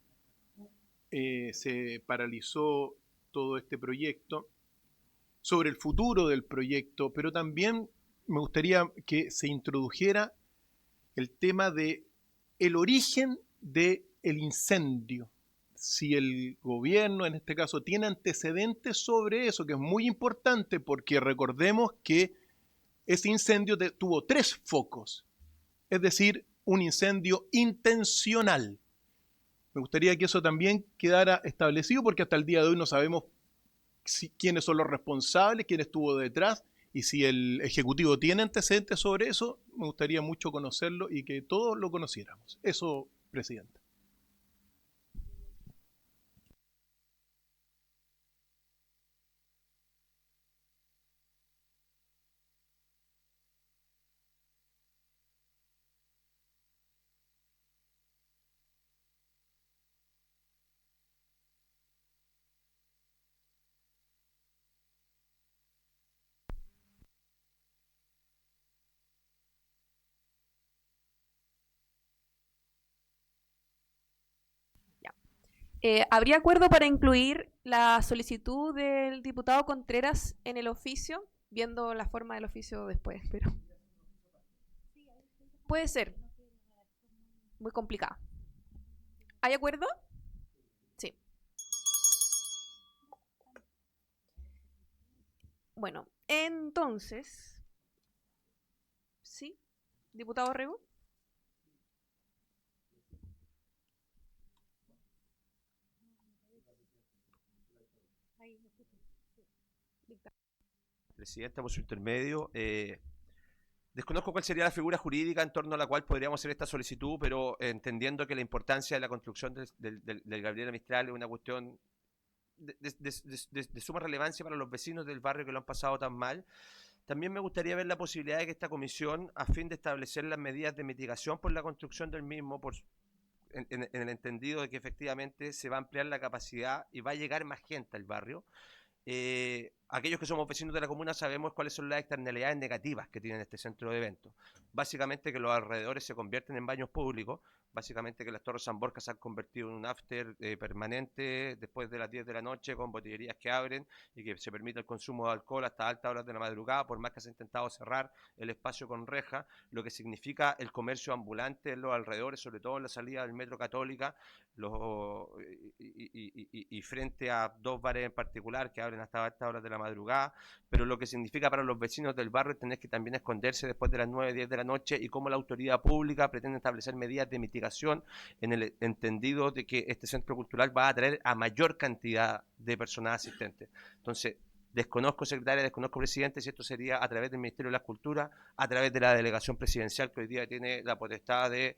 se paralizó todo este proyecto, sobre el futuro del proyecto, pero también me gustaría que se introdujera el tema de el origen del incendio. Si el gobierno, en este caso, tiene antecedentes sobre eso, que es muy importante, porque recordemos que ese incendio tuvo 3 focos, es decir, un incendio intencional. Me gustaría que eso también quedara establecido, porque hasta el día de hoy no sabemos quiénes son los responsables, quién estuvo detrás, y si el Ejecutivo tiene antecedentes sobre eso. Me gustaría mucho conocerlo y que todos lo conociéramos. Eso, presidente. ¿Habría acuerdo para incluir la solicitud del diputado Contreras en el oficio? Viendo la forma del oficio después, pero... Puede ser. Muy complicado. ¿Hay acuerdo? Sí. Bueno, entonces... ¿Sí? ¿Diputado Rego? Presidenta, por su intermedio, desconozco cuál sería la figura jurídica en torno a la cual podríamos hacer esta solicitud, pero entendiendo que la importancia de la construcción del Gabriela Mistral es una cuestión de suma relevancia para los vecinos del barrio que lo han pasado tan mal, también me gustaría ver la posibilidad de que esta comisión, a fin de establecer las medidas de mitigación por la construcción del mismo, en el entendido de que efectivamente se va a ampliar la capacidad y va a llegar más gente al barrio. Aquellos que somos vecinos de la comuna sabemos cuáles son las externalidades negativas que tiene este centro de eventos. Básicamente que los alrededores se convierten en baños públicos, básicamente que las Torres San Borja se han convertido en un after permanente después de las 10 de la noche, con botillerías que abren y que se permite el consumo de alcohol hasta altas horas de la madrugada, por más que se ha intentado cerrar el espacio con reja, lo que significa el comercio ambulante en los alrededores, sobre todo en la salida del Metro Católica, y frente a dos bares en particular que abren hasta altas horas de la madrugada, pero lo que significa para los vecinos del barrio es tener que también esconderse después de las 9, 10 de la noche, y cómo la autoridad pública pretende establecer medidas de mitigación en el entendido de que este centro cultural va a atraer a mayor cantidad de personas asistentes. Entonces, desconozco, secretaria, desconozco, presidente, si esto sería a través del Ministerio de las Culturas, a través de la delegación presidencial que hoy día tiene la potestad de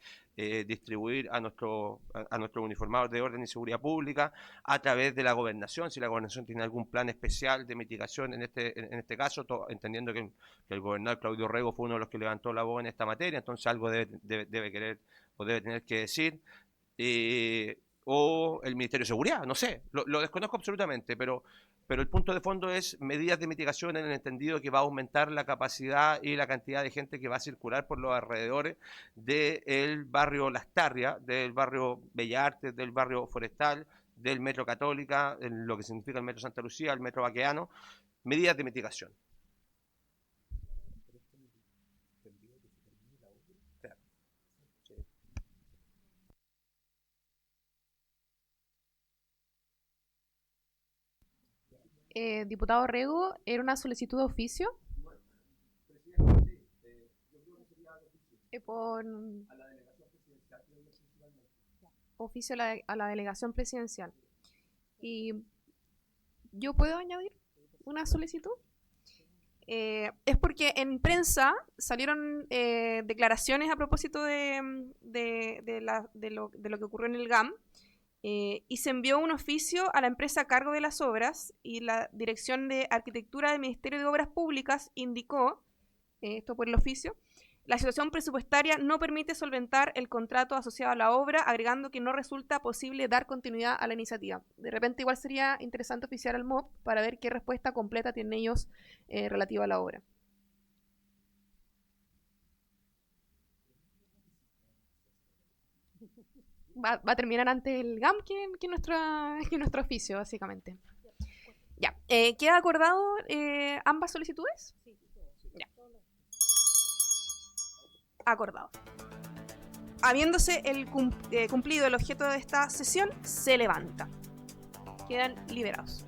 distribuir a nuestros uniformados de orden y seguridad pública, a través de la gobernación, si la gobernación tiene algún plan especial de mitigación en este caso, entendiendo que el gobernador Claudio Rego fue uno de los que levantó la voz en esta materia, entonces algo debe querer o debe tener que decir, o el Ministerio de Seguridad, no sé, lo desconozco absolutamente, pero el punto de fondo es medidas de mitigación en el entendido que va a aumentar la capacidad y la cantidad de gente que va a circular por los alrededores del barrio Lastarria, del barrio Bellas Artes, del barrio Forestal, del Metro Católica, lo que significa el Metro Santa Lucía, el Metro Baqueano, medidas de mitigación. Diputado Rego, ¿era una solicitud de oficio? Por oficio a la delegación presidencial. ¿Y yo puedo añadir una solicitud? Es porque en prensa salieron declaraciones a propósito de lo que ocurrió en el GAM, y se envió un oficio a la empresa a cargo de las obras, y la Dirección de Arquitectura del Ministerio de Obras Públicas indicó, esto por el oficio, la situación presupuestaria no permite solventar el contrato asociado a la obra, agregando que no resulta posible dar continuidad a la iniciativa. De repente igual sería interesante oficiar al MOP para ver qué respuesta completa tienen ellos relativa a la obra. Va a terminar antes el GAM que nuestro oficio, básicamente. Ya. ¿Queda acordado ambas solicitudes? Sí. Ya. Acordado. Habiéndose cumplido el objeto de esta sesión, se levanta. Quedan liberados.